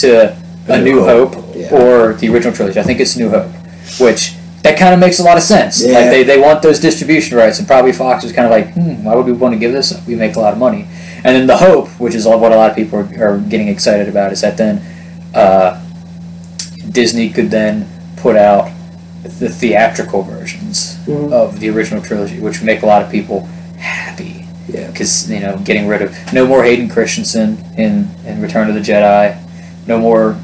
to A New Hope or the original trilogy. I think it's New Hope, which that kind of makes a lot of sense. Yeah. Like they want those distribution rights, and probably Fox was kind of like, why would we want to give this up? We make a lot of money. And then the hope, which is what a lot of people are getting excited about, is that then Disney could then put out the theatrical versions of the original trilogy, which would make a lot of people happy. Yeah. Because, you know, getting rid of... No more Hayden Christensen in Return of the Jedi. No more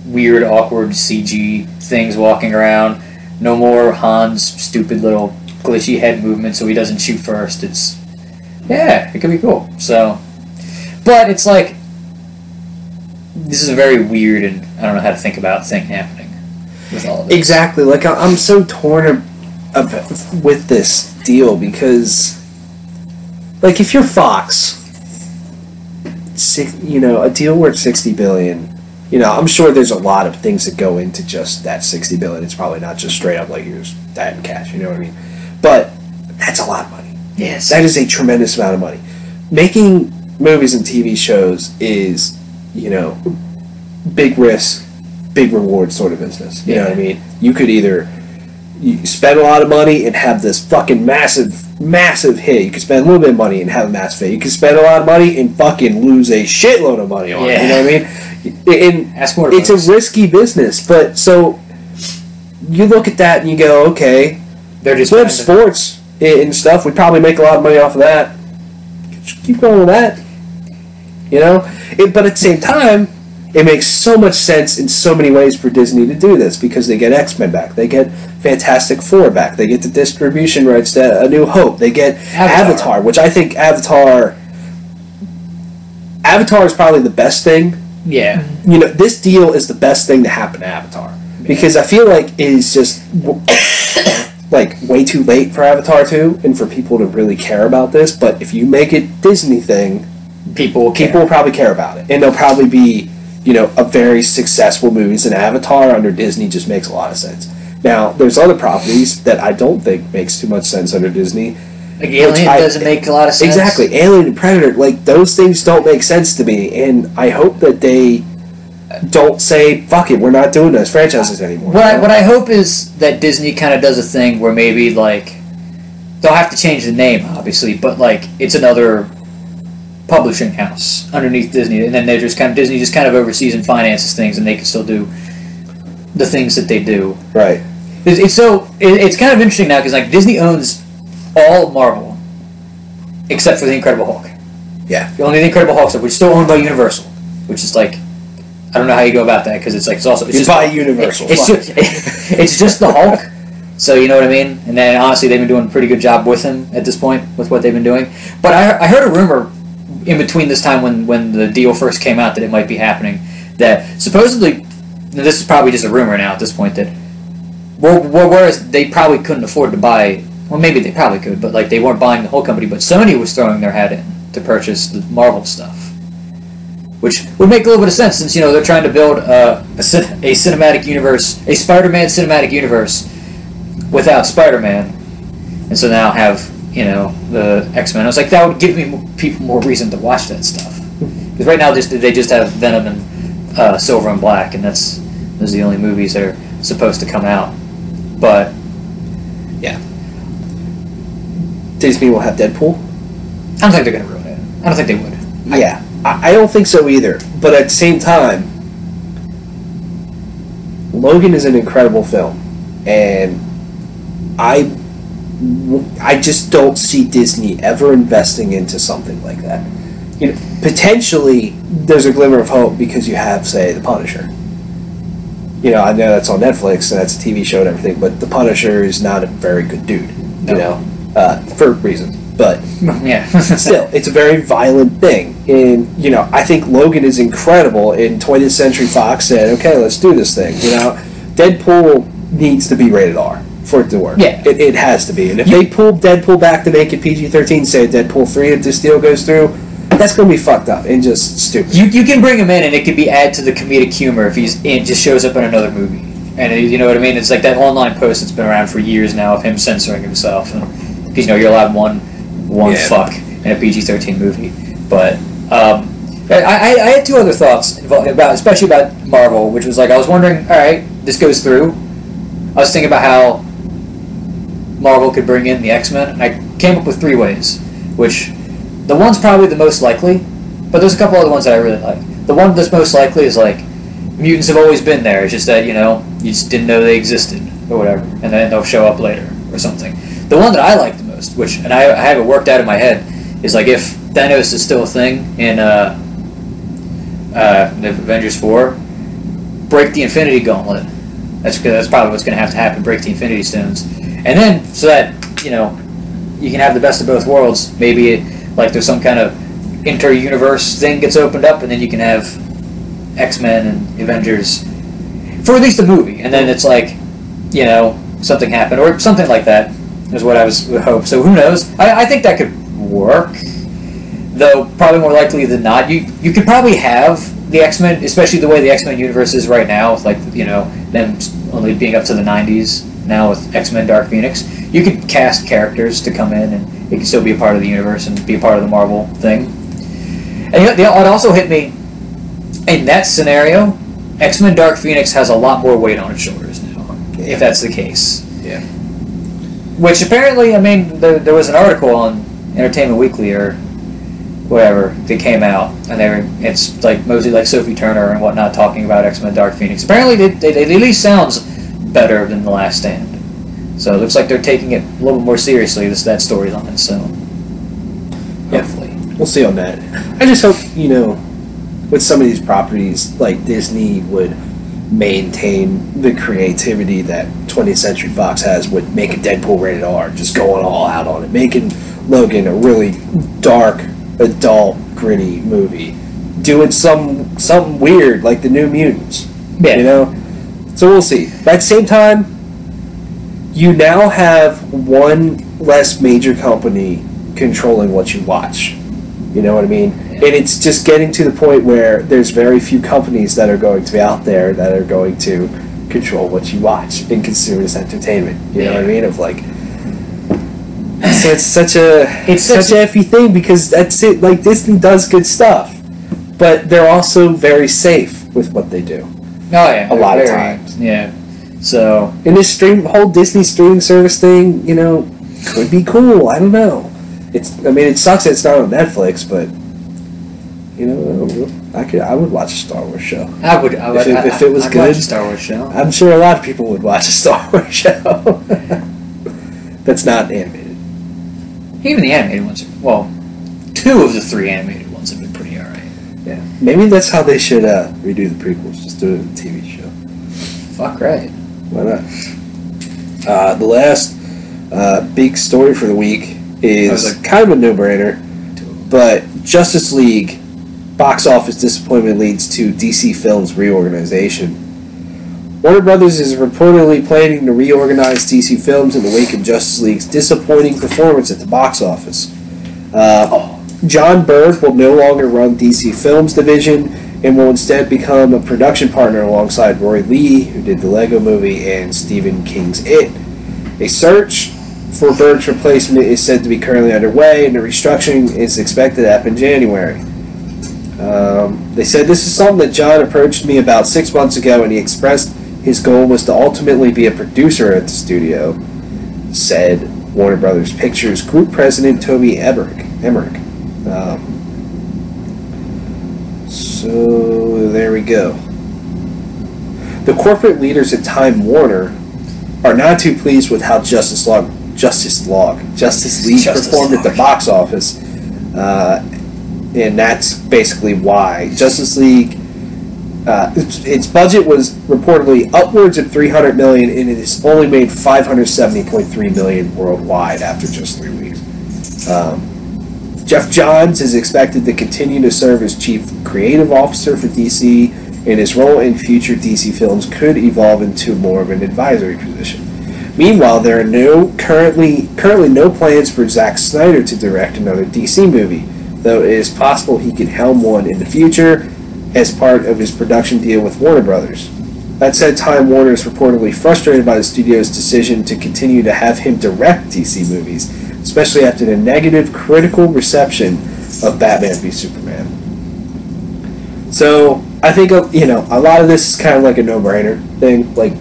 weird, awkward CG things walking around. No more Han's stupid little glitchy head movement so he doesn't shoot first. It's... Yeah, it could be cool. So... But it's like... This is a very weird and I don't know how to think about thing happening. With all of this. Exactly. Like, I'm so torn with this deal because, like, if you're Fox, you know, a deal worth $60 billion, you know, I'm sure there's a lot of things that go into just that $60 billion. It's probably not just straight up like here's that in cash. You know what I mean? But that's a lot of money. Yes. That is a tremendous amount of money. Making movies and TV shows is big risk, big reward sort of business. You know what I mean? You could either you spend a lot of money and have this fucking massive hit. You could spend a little bit of money and have a massive hit. You could spend a lot of money and fucking lose a shitload of money on it. You know what I mean? And ask more. It's a risky business, but so you look at that and you go, okay, they're just sports and stuff. We probably make a lot of money off of that. Just keep going with that. But at the same time, it makes so much sense in so many ways for Disney to do this because they get X-Men back, they get Fantastic Four back, they get the distribution rights to A New Hope, they get Avatar, which I think Avatar is probably the best thing. Yeah. This deal is the best thing to happen to Avatar because I feel like it is just like way too late for Avatar 2 and for people to really care about this. But if you make it Disney thing, people will probably care about it, and they'll probably be a very successful movies. And Avatar under Disney just makes a lot of sense. Now, there's other properties that I don't think makes too much sense under Disney. Like Alien doesn't make a lot of sense. Exactly. Alien and Predator, like, those things don't make sense to me. And I hope that they don't say, fuck it, we're not doing those franchises anymore. What I hope is that Disney kind of does a thing where maybe, like, they'll have to change the name, obviously, but, like, it's another publishing house underneath Disney, and then Disney just kind of oversees and finances things, and they can still do the things that they do. Right. It's kind of interesting now because like Disney owns all of Marvel except for the Incredible Hulk. Yeah. Only the Incredible Hulk stuff, which is still owned by Universal, which is like I don't know how you go about that because it's just by Universal. It's just the Hulk. So you know what I mean? And then honestly, they've been doing a pretty good job with him at this point with what they've been doing. But I heard a rumor in between this time when the deal first came out that it might be happening, that supposedly, this is probably just a rumor now at this point, that whereas they probably couldn't afford to buy, well maybe they probably could, but like they weren't buying the whole company, but Sony was throwing their hat in to purchase the Marvel stuff, which would make a little bit of sense since they're trying to build a cinematic universe, a Spider-Man cinematic universe without Spider-Man, and so now have the X-Men. I was like, that would give people more reason to watch that stuff. Because right now they just have Venom and Silver and Black, and those are the only movies that are supposed to come out. But yeah, Disney will have Deadpool. I don't think they're going to ruin it. I don't think they would. Yeah, I don't think so either. But at the same time, Logan is an incredible film, and I just don't see Disney ever investing into something like that. Potentially, there's a glimmer of hope because you have, say, The Punisher. I know that's on Netflix and that's a TV show and everything, but The Punisher is not a very good dude, for reasons. But yeah, still, it's a very violent thing. And, I think Logan is incredible, and 20th Century Fox said, okay, let's do this thing. Deadpool needs to be rated R for it to work. Yeah. It has to be. And if they pull Deadpool back to make it PG-13, say Deadpool 3 if this deal goes through, that's going to be fucked up and just stupid. You can bring him in and it could be add to the comedic humor if just shows up in another movie. And you know what I mean? It's like that online post that's been around for years now of him censoring himself. Because you're allowed one fuck in a PG-13 movie. But I had two other thoughts especially about Marvel, which was like I was wondering, all right, this goes through. I was thinking about how Marvel could bring in the X-Men, and I came up with 3 ways, which the one's probably the most likely, but there's a couple other ones that I really like. The one that's most likely is like mutants have always been there. It's just that you just didn't know they existed or whatever, and then they'll show up later or something. The one that I like the most, and I have it worked out in my head, is like if Thanos is still a thing in the Avengers 4, break the Infinity Gauntlet. That's probably what's going to have to happen. Break the Infinity Stones, and then so that you can have the best of both worlds. Maybe there's some kind of inter-universe thing gets opened up, and then you can have X-Men and Avengers for at least a movie, and then it's like something happened or something like that is what I would hope. So who knows? I think that could work, though probably more likely than not. You could probably have the X-Men, especially the way the X-Men universe is right now, with them only being up to the 90s now with X-Men Dark Phoenix. You could cast characters to come in and it can still be a part of the universe and be a part of the Marvel thing. And it also hit me, in that scenario, X-Men Dark Phoenix has a lot more weight on its shoulders now, if that's the case. Yeah. Which apparently, I mean, there was an article on Entertainment Weekly or whatever that came out, and it's like mostly like Sophie Turner and whatnot talking about X-Men Dark Phoenix. Apparently, it at least sounds better than The Last Stand. So it looks like they're taking it a little more seriously, that storyline, so hopefully. We'll see on that. I just hope, with some of these properties, like Disney would maintain the creativity that 20th Century Fox has with making Deadpool rated R, just going all out on it, making Logan a really dark, adult, gritty movie, doing something weird like the New Mutants. Yeah. So we'll see. But at the same time, you now have one less major company controlling what you watch. You know what I mean? And it's just getting to the point where there's very few companies that are going to be out there that are going to control what you watch and consume as entertainment. You know what I mean? Of like, so it's such a effy thing because that's it. Like Disney does good stuff, but they're also very safe with what they do. Oh yeah, a lot of times. Yeah. So in this whole Disney streaming service thing, could be cool. I don't know. It sucks that it's not on Netflix, but I would watch a Star Wars show. I would. If it was I'd good. Watch a Star Wars show. I'm sure a lot of people would watch a Star Wars show. That's not animated. Even the animated ones. Well, 2 of the 3 animated ones have been pretty alright. Yeah. Maybe that's how they should redo the prequels. Just do it as a TV show. Fuck right. Why not? The last big story for the week is kind of a no-brainer, but Justice League box office disappointment leads to DC Films reorganization. Warner Brothers is reportedly planning to reorganize DC Films in the wake of Justice League's disappointing performance at the box office. John Berg will no longer run DC Films division and will instead become a production partner alongside Roy Lee, who did the Lego Movie, and Stephen King's It. A search for Berg's replacement is said to be currently underway, and the restructuring is expected to happen in January. They said, "This is something that John approached me about 6 months ago, and he expressed his goal was to ultimately be a producer at the studio," said Warner Brothers Pictures Group President Toby Emmerich. So there we go. The corporate leaders at Time Warner are not too pleased with how Justice League performed at the box office, and that's basically why Justice League. Its budget was reportedly upwards of $300 million, and it has only made $570.3 million worldwide after just 3 weeks. Jeff Johns is expected to continue to serve as chief creative officer for DC, and his role in future DC films could evolve into more of an advisory position. Meanwhile, there are currently no plans for Zack Snyder to direct another DC movie, though it is possible he could helm one in the future as part of his production deal with Warner Brothers. That said, Time Warner is reportedly frustrated by the studio's decision to continue to have him direct DC movies, especially after the negative critical reception of Batman v Superman. So, I think, a lot of this is kind of like a no-brainer thing. Like,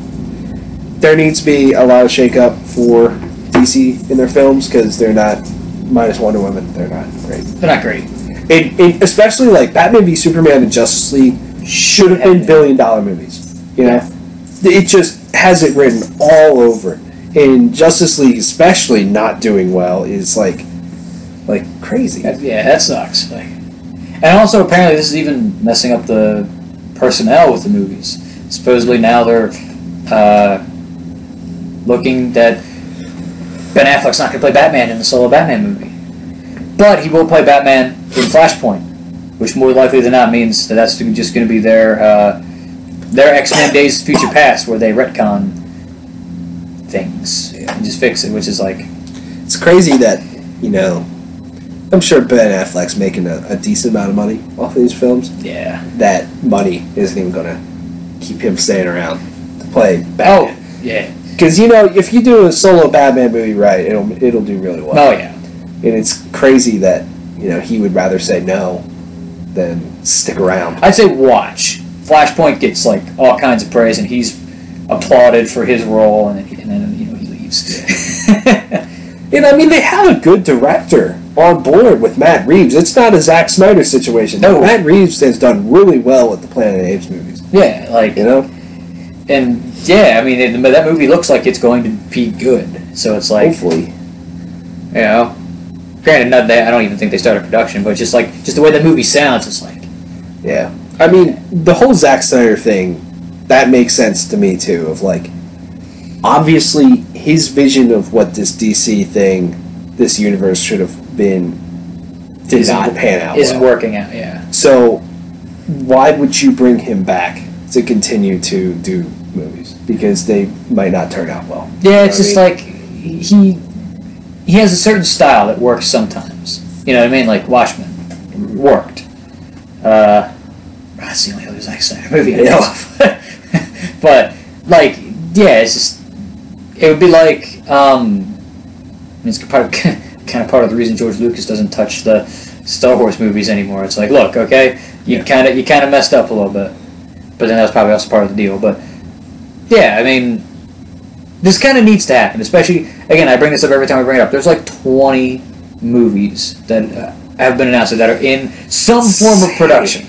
there needs to be a lot of shake-up for DC in their films, because they're not, minus Wonder Woman, they're not great. They're not great. And especially, like, Batman v Superman and Justice League should have been billion-dollar movies. It just has it written all over it. And Justice League, especially not doing well, is like crazy. Yeah, that sucks. And also, apparently, this is even messing up the personnel with the movies. Supposedly now they're looking that Ben Affleck's not going to play Batman in the solo Batman movie, but he will play Batman in Flashpoint, which more likely than not means that that's just going to be their X-Men Days of Future Past, where they retcon things and just fix it, which is like... It's crazy that, I'm sure Ben Affleck's making a decent amount of money off of these films. Yeah. That money isn't even going to keep him staying around to play Batman. Oh, yeah. Because, if you do a solo Batman movie right, it'll do really well. Oh, yeah. And it's crazy that, he would rather say no then stick around. I'd say watch. Flashpoint gets like all kinds of praise, and he's applauded for his role, and then he leaves. And I mean, they have a good director on board with Matt Reeves. It's not a Zack Snyder situation. No. Matt Reeves has done really well with the Planet of the Apes movies. Yeah, like and yeah, I mean, that movie looks like it's going to be good. So it's like, hopefully, granted, I don't even think they started production, but just the way the movie sounds, it's like, yeah. I mean, the whole Zack Snyder thing, that makes sense to me too. Of like, obviously, his vision of what this DC thing, this universe should have been, did not pan out. Isn't working out. Yeah. So, why would you bring him back to continue to do movies? Because they might not turn out well. Yeah, it's just like he has a certain style that works sometimes. You know what I mean? Like Watchmen worked. That's the only other Zack Snyder movie I know of. But like, yeah, it's just it would be like it's kind of part of the reason George Lucas doesn't touch the Star Wars movies anymore. It's like, look, okay, you kind of messed up a little bit, but then that's probably also part of the deal. But yeah, I mean, this kind of needs to happen. Especially, again, I bring this up every time I bring it up. There's like 20 movies that have been announced that are in some form of production.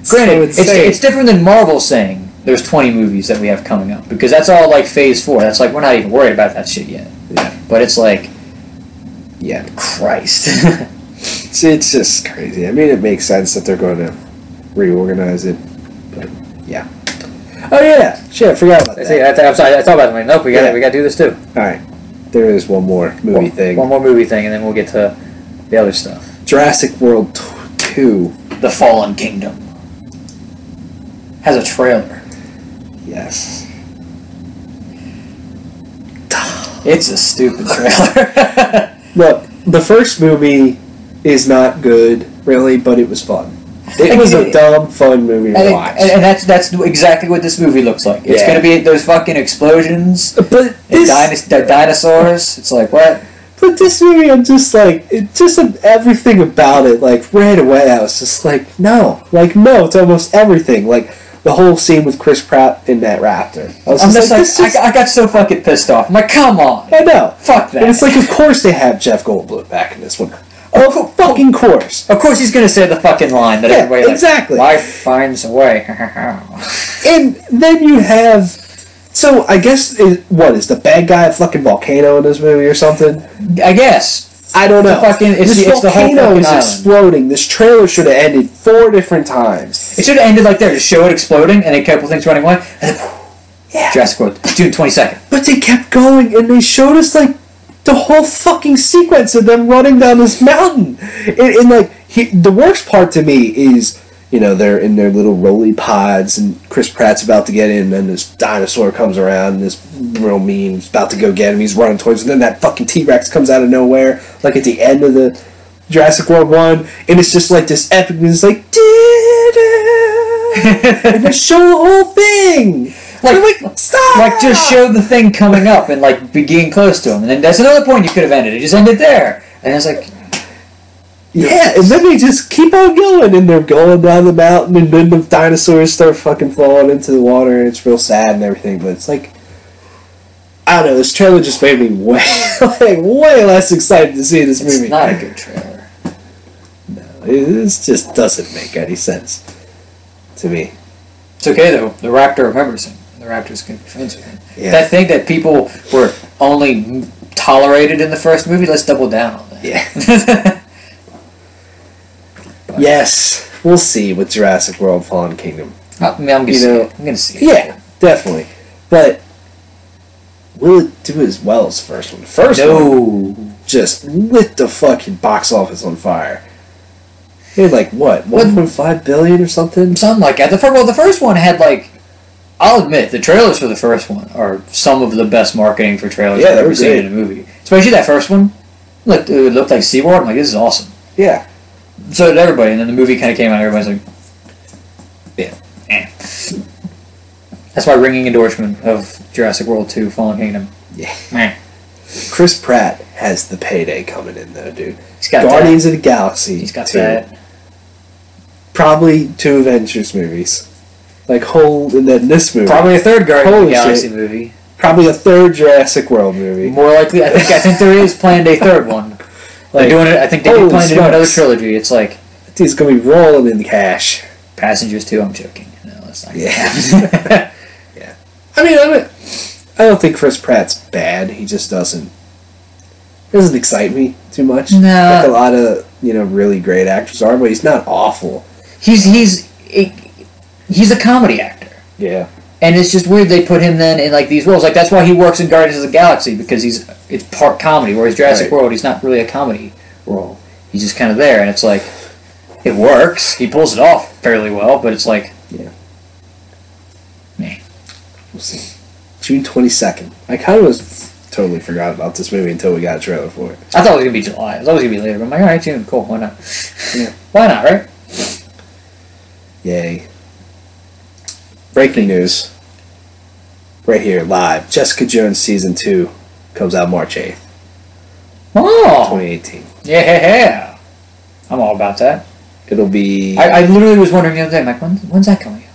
Granted, it's different than Marvel saying there's 20 movies that we have coming up, because that's all like Phase 4. That's like, we're not even worried about that shit yet. Yeah. But it's like, yeah, Christ. it's just crazy. I mean, it makes sense that they're going to reorganize it, but yeah. Oh yeah, shit, I forgot about that. I'm sorry, I thought about it. I'm like, nope, we got to do this too. All right, there is one more movie thing. One more movie thing, and then we'll get to the other stuff. Jurassic World 2: The Fallen Kingdom has a trailer. Yes. It's a stupid trailer. Look, the first movie is not good, really, but it was fun. It was a dumb, fun movie to watch. And that's exactly what this movie looks like. It's going to be those fucking explosions, but dinosaurs. It's like, what? But this movie, I'm just like, everything about it, like, right away, I was just like, no. Like, no, it's almost everything. Like, the whole scene with Chris Pratt in that raptor. I got so fucking pissed off. I'm like, come on. I know. Fuck that. And it's like, of course they have Jeff Goldblum back in this one. Of fucking course. Of course he's going to say the fucking line that everybody likes. Exactly. Life finds a way. And then you have... So, I guess, what, is the bad guy a fucking volcano in this movie or something? I guess. I don't know. This volcano is exploding. This trailer should have ended 4 different times. It should have ended like there. Just show it exploding, and a couple things running away, and then, Jurassic World, June 22nd. But they kept going, and they showed us, like, the whole fucking sequence of them running down this mountain. And like, the worst part to me is, you know, they're in their little rolly pods, and Chris Pratt's about to get in, and this dinosaur comes around, and this real mean is about to go get him. He's running towards him, and then that fucking T-Rex comes out of nowhere, like at the end of the Jurassic World 1, and it's just like this epic, and it's like, and they show the whole thing. Like, stop! Like, just show the thing coming up and, like, be getting close to him. And then that's another point you could have ended. It just ended there. And it's like... Yeah, and then they just keep on going, and they're going down the mountain, and then the dinosaurs start fucking falling into the water, and it's real sad and everything, but it's like... I don't know, this trailer just made me way less excited to see this movie. It's not a good trailer. No, it just doesn't make any sense to me. It's okay, though. The Raptor remembers him. The Raptor's good friends with him. Yeah. That thing that people were only tolerated in the first movie, let's double down on that. Yeah. Yes. We'll see with Jurassic World Fallen Kingdom. I mean, I'm going to see it. Yeah, definitely. But will it do as well as the first one? The first one just lit the fucking box office on fire. It had like, what, 1.5 billion or something? Something like that. The first one had like... I'll admit, the trailers for the first one are some of the best marketing for trailers I've ever seen in a movie. Especially that first one. It looked like SeaWorld. I'm like, this is awesome. Yeah. So did everybody, and then the movie kind of came out, and everybody's like, eh. That's my ringing endorsement of Jurassic World 2 Fallen Kingdom. Yeah. Meh. Chris Pratt has the payday coming in, though, dude. He's got Guardians of the Galaxy. He's got 2. that. Probably 2 Avengers movies. And then this movie. Probably a third Guardians of the Galaxy movie. Probably a 3rd Jurassic World movie. More likely, I think there is planned a 3rd one. They're doing it. I think they plan to do another trilogy. It's like it's gonna be rolling in the cash. Passengers 2. I'm joking. No, that's not. Yeah. Yeah. I mean, I don't think Chris Pratt's bad. He just doesn't excite me too much. No. Like a lot of really great actors are, but he's not awful. He's a comedy actor. Yeah. And it's just weird they put him then in like these roles. Like that's why he works in Guardians of the Galaxy, because it's part comedy, whereas Jurassic World he's not really a comedy role. He's just kind of there, and it's like it works. He pulls it off fairly well, but it's like meh. We'll see. June 22nd. I kind of was totally forgot about this movie until we got a trailer for it. I thought it was gonna be July. It was always gonna be later. But I'm like, all right, June, cool. Why not? Yeah. Why not, right? Yay. Breaking news. Right here, live. Jessica Jones Season 2 comes out March 8th. Oh! 2018. Yeah. I'm all about that. It'll be... I literally was wondering the other day, I'm like, when's that coming out?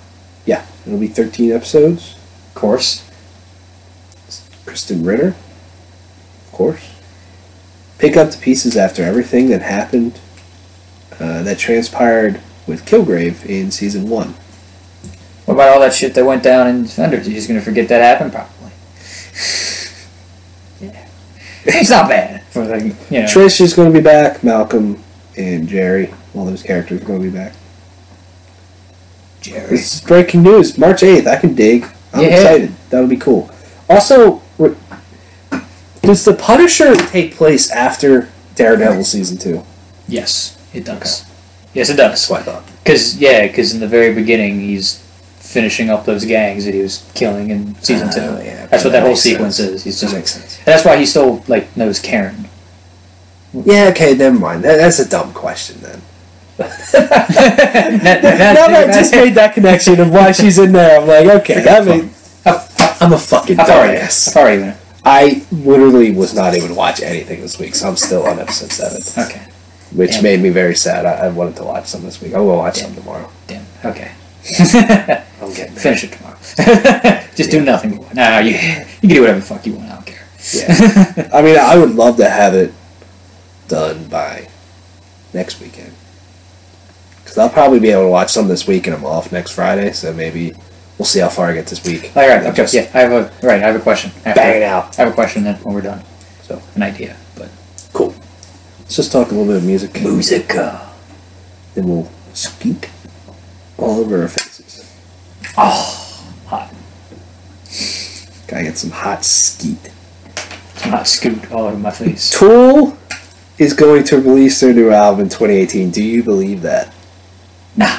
Yeah. It'll be 13 episodes. Of course. Kristen Ritter. Of course. Pick up the pieces after everything that happened, that transpired with Kilgrave in Season 1. What about all that shit that went down in Defenders? You're just going to forget that happened? Probably. Yeah. It's not bad. For Trish is going to be back. Malcolm and Jerry. All those characters are going to be back. Jerry. This is breaking news. March 8th. I can dig. I'm excited. That'll be cool. Also, does The Punisher take place after Daredevil Season 2? Yes, it does. Okay. Yes, it does. That's what I thought. Because in the very beginning, he's finishing up those gangs that he was killing in Season 2. Yeah, that's what that whole sequence is. He's just, that makes sense. That's why he still knows Karen. Yeah, okay, never mind. That's a dumb question then. Now that I just made that connection of why she's in there, I'm like, okay, I'm a fucking dumbass. How far are you in it? I literally was not able to watch anything this week, so I'm still on episode 7. Okay. Which made me very sad. I wanted to watch some this week. I will watch some tomorrow. Damn. Okay. I'm getting there. Finish it tomorrow. Just do nothing. No, you can do whatever the fuck you want. I don't care. Yeah. I mean, I would love to have it done by next weekend. Because I'll probably be able to watch some this week, and I'm off next Friday, so maybe we'll see how far I get this week. All right. Okay. Yeah. I have a question. Bang it out. I have a question then when we're done. So an idea, but cool. Let's just talk a little bit of music. Musica. Then we'll skeet all over our faces. Oh, hot. Gotta get some hot skeet. Some hot scoot all over my face. Tool is going to release their new album in 2018. Do you believe that? Nah.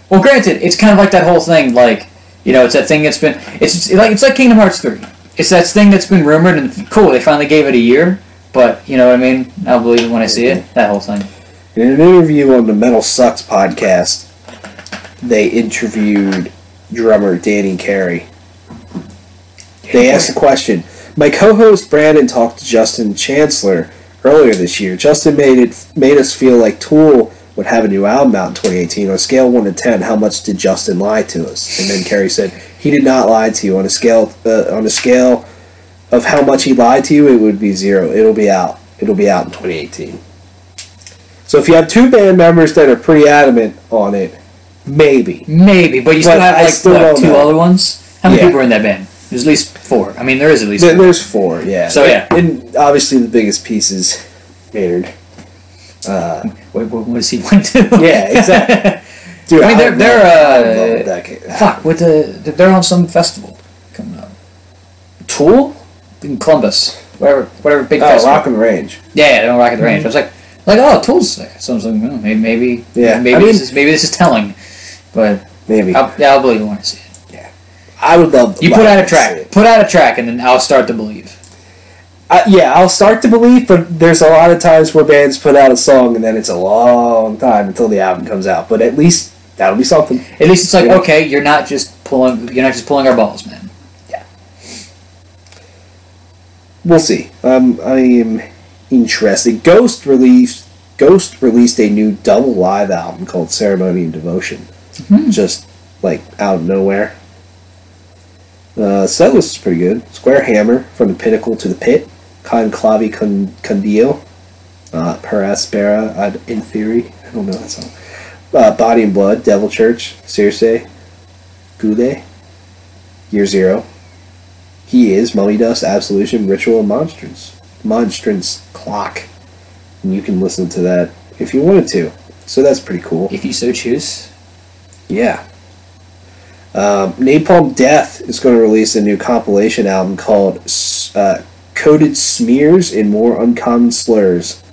Well, granted, it's kind of like that whole thing. Like, it's that thing that's been. It's like Kingdom Hearts 3. It's that thing that's been rumored, and cool. They finally gave it a year. But, you know what I mean? I'll believe it when I see it. That whole thing. In an interview on the Metal Sucks podcast, they interviewed drummer Danny Carey. They asked the question. My co-host Brandon talked to Justin Chancellor earlier this year. Justin made us feel like Tool would have a new album out in 2018. On a scale of 1 to 10, how much did Justin lie to us? And then Carey said, he did not lie to you. On a scale of how much he lied to you, it would be 0. It'll be out. It'll be out in 2018. So if you have 2 band members that are pretty adamant on it, maybe. But you still have like 2 other ones? How many people are in that band? There's at least 4. I mean, there is at least 4. There's 4, yeah. So yeah. And obviously the biggest piece is Maynard. What does he want to? Yeah, exactly. Dude, I mean, they're fuck, they're on some festival coming up. Tool? In Columbus, whatever big festival. Rock on the Range. Yeah, they're on Rock on the Range. I was like, oh, Tool's there. So I was like, maybe this is telling, but maybe. I'll believe it when I see it. Yeah, I would love. You put out a track, and then I'll start to believe. I'll start to believe, but there's a lot of times where bands put out a song, and then it's a long time until the album comes out. But at least that'll be something. At least it's like, okay, you're not just pulling our balls, man. We'll see. I am interested. Ghost released Ghost released a new double live album called Ceremony and Devotion. Just, like, out of nowhere. Set list is pretty good. Square Hammer, From the Pinnacle to the Pit. Conclavi Condio. Per Aspera ad Inferi. I don't know that song. Body and Blood, Devil Church, Circe, Goulet, Year Zero. He Is, Mummy Dust, Absolution, Ritual, and Monstrance Clock. And you can listen to that if you wanted to. So that's pretty cool. If you so choose. Yeah. Napalm Death is going to release a new compilation album called Coded Smears in More Uncommon Slurs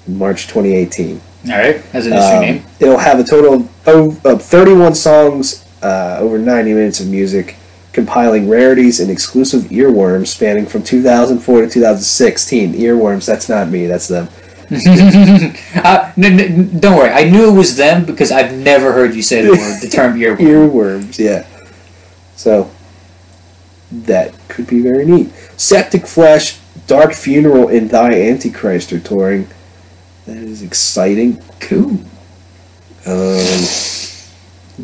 in March 2018. Alright, that's an interesting name. It'll have a total of 31 songs, over 90 minutes of music, compiling rarities and exclusive earworms spanning from 2004 to 2016. Earworms, that's not me, that's them. Don't worry, I knew it was them because I've never heard you say the term earworm. Earworms, yeah. So, that could be very neat. Septic Flesh, Dark Funeral, and Thy Antichrist are touring. That is exciting. Cool. It's a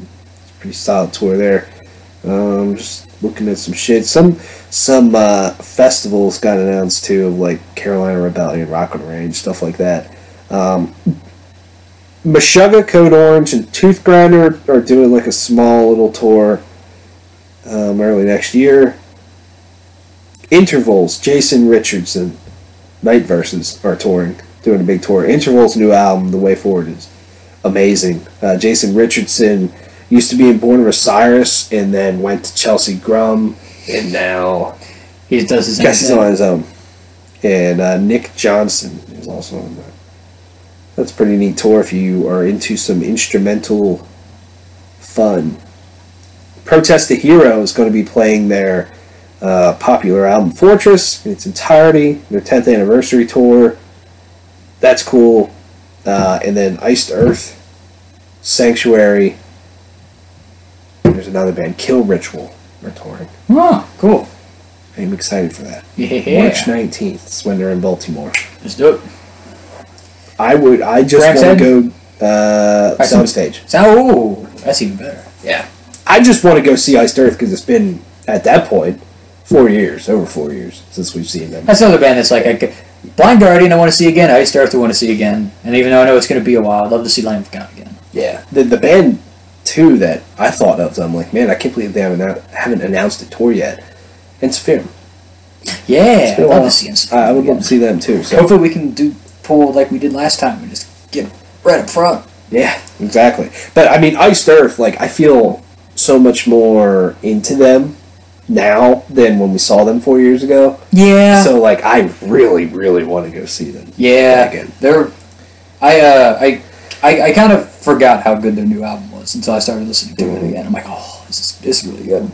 pretty solid tour there. Just looking at some shit. Some festivals got announced too, of like Carolina Rebellion, Rock on Range, stuff like that. Meshuggah, Code Orange, and Tooth Grinder are doing like a small little tour early next year. Intervals, Jason Richardson, Night Verses are touring, doing a big tour. Intervals' new album, The Way Forward, is amazing. Jason Richardson used to be in Born of Osiris and then went to Chelsea Grum, and now he does his he's on his own. And Nick Johnson is also on that. That's a pretty neat tour if you are into some instrumental fun. Protest the Hero is going to be playing their popular album Fortress in its entirety, their 10th anniversary tour. That's cool. And then Iced Earth, Sanctuary. There's another band, Kill Ritual, are touring. Oh, cool. I'm excited for that. Yeah. March 19th is when they're in Baltimore. Let's do it. I just want to go Soundstage. Oh, that's even better. Yeah. I just want to go see Iced Earth because it's been, at that point, over 4 years since we've seen them. That's another band that's like, Blind Guardian I want to see again, Iced Earth I want to see again. And even though I know it's going to be a while, I'd love to see Lamb of God again. Yeah. The band, too, that I thought of, I'm like, man, I can't believe they haven't announced a tour yet. And it's Film. Yeah, I'd love to see them. I would love to see them, too. So. Hopefully we can pull like we did last time and just get right up front. Yeah, exactly. But, I mean, Iced Earth, like, I feel so much more into them now than when we saw them 4 years ago. Yeah. So, like, I really, really want to go see them. Yeah. Again. I kind of forgot how good their new album was until I started listening to it again. I'm like, oh, this is really good.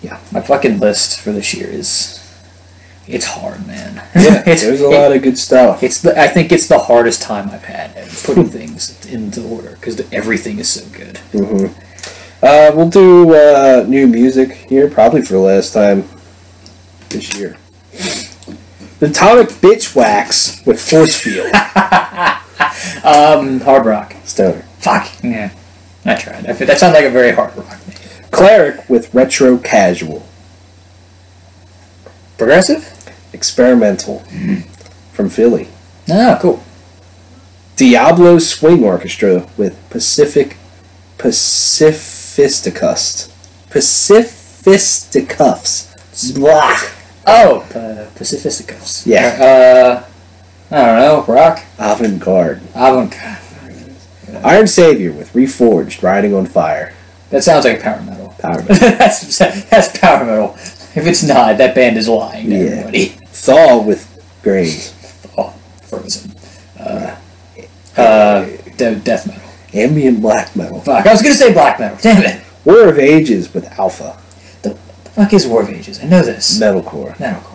Yeah. My fucking list for this year it's hard, man. Yeah, there's a lot of good stuff. I think it's the hardest time I've had at putting things into order because everything is so good. Mm-hmm. We'll do new music here, probably for the last time this year. The Atomic Bitch Wax with Force Field. Hard rock. Stoner. Fuck. Yeah. I tried. That sounds like a very hard rock name. Cleric with Retro Casual. Progressive? Experimental. From Philly. Oh, cool. Diablo Swing Orchestra with Pacificused. Pacifisticuffs. Blah. Oh, Pacificus. Yeah. I don't know. Rock? Avant-garde. Avant-garde. Iron Savior with Reforged, Riding on Fire. That sounds like power metal. Power metal. that's power metal. If it's not, that band is lying to everybody. Thaw with Grains. Oh, Frozen. Death metal. Ambient black metal. Fuck, I was gonna say black metal. Damn it. War of Ages with Alpha. The fuck is War of Ages? I know this. Metalcore. Metalcore.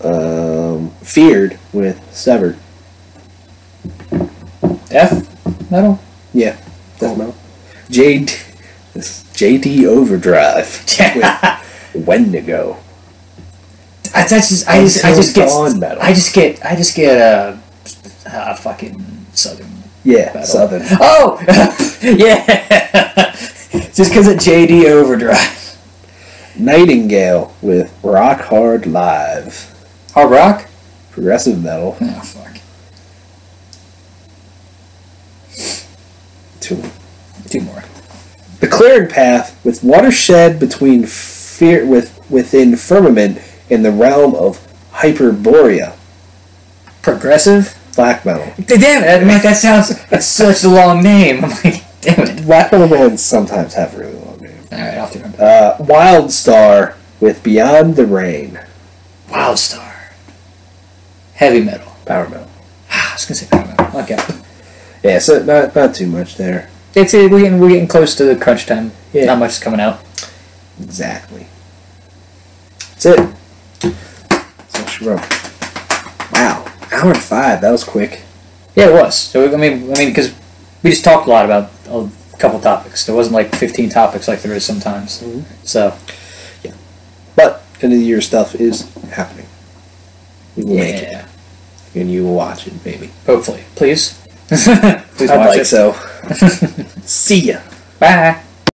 All right. Feared with Severed. Death metal. Yeah, death metal. JD Overdrive with Wendigo. I I just get dawn metal. I just get fucking southern. Yeah, metal. southern. Oh, yeah. Just because of JD Overdrive. Nightingale with Rock Hard Live. Hard rock. Progressive metal. Oh fuck. Two more. The Clearing Path with Watershed between within Firmament in the realm of Hyperborea. Progressive. Black metal. Damn it! I'm like, that sounds. It's such a long name. I'm like, damn it. Black metal bands sometimes have really long names. All right, I'll have to remember. Wildstar with Beyond the Rain. Wildstar. Heavy metal. Power metal. I was gonna say power metal. Okay. Yeah, so not too much there. We're getting close to the crunch time. Yeah. Not much is coming out. Exactly. That's it. That's all she wrote. Wow. Hour and 5. That was quick. Yeah, it was. So I mean, because we just talked a lot about a couple topics. There wasn't like 15 topics like there is sometimes. Mm-hmm. So, yeah. But end of the year stuff is happening. We will make it, and you will watch it, maybe. Hopefully, please. Please I'd watch like it. so. See ya. Bye.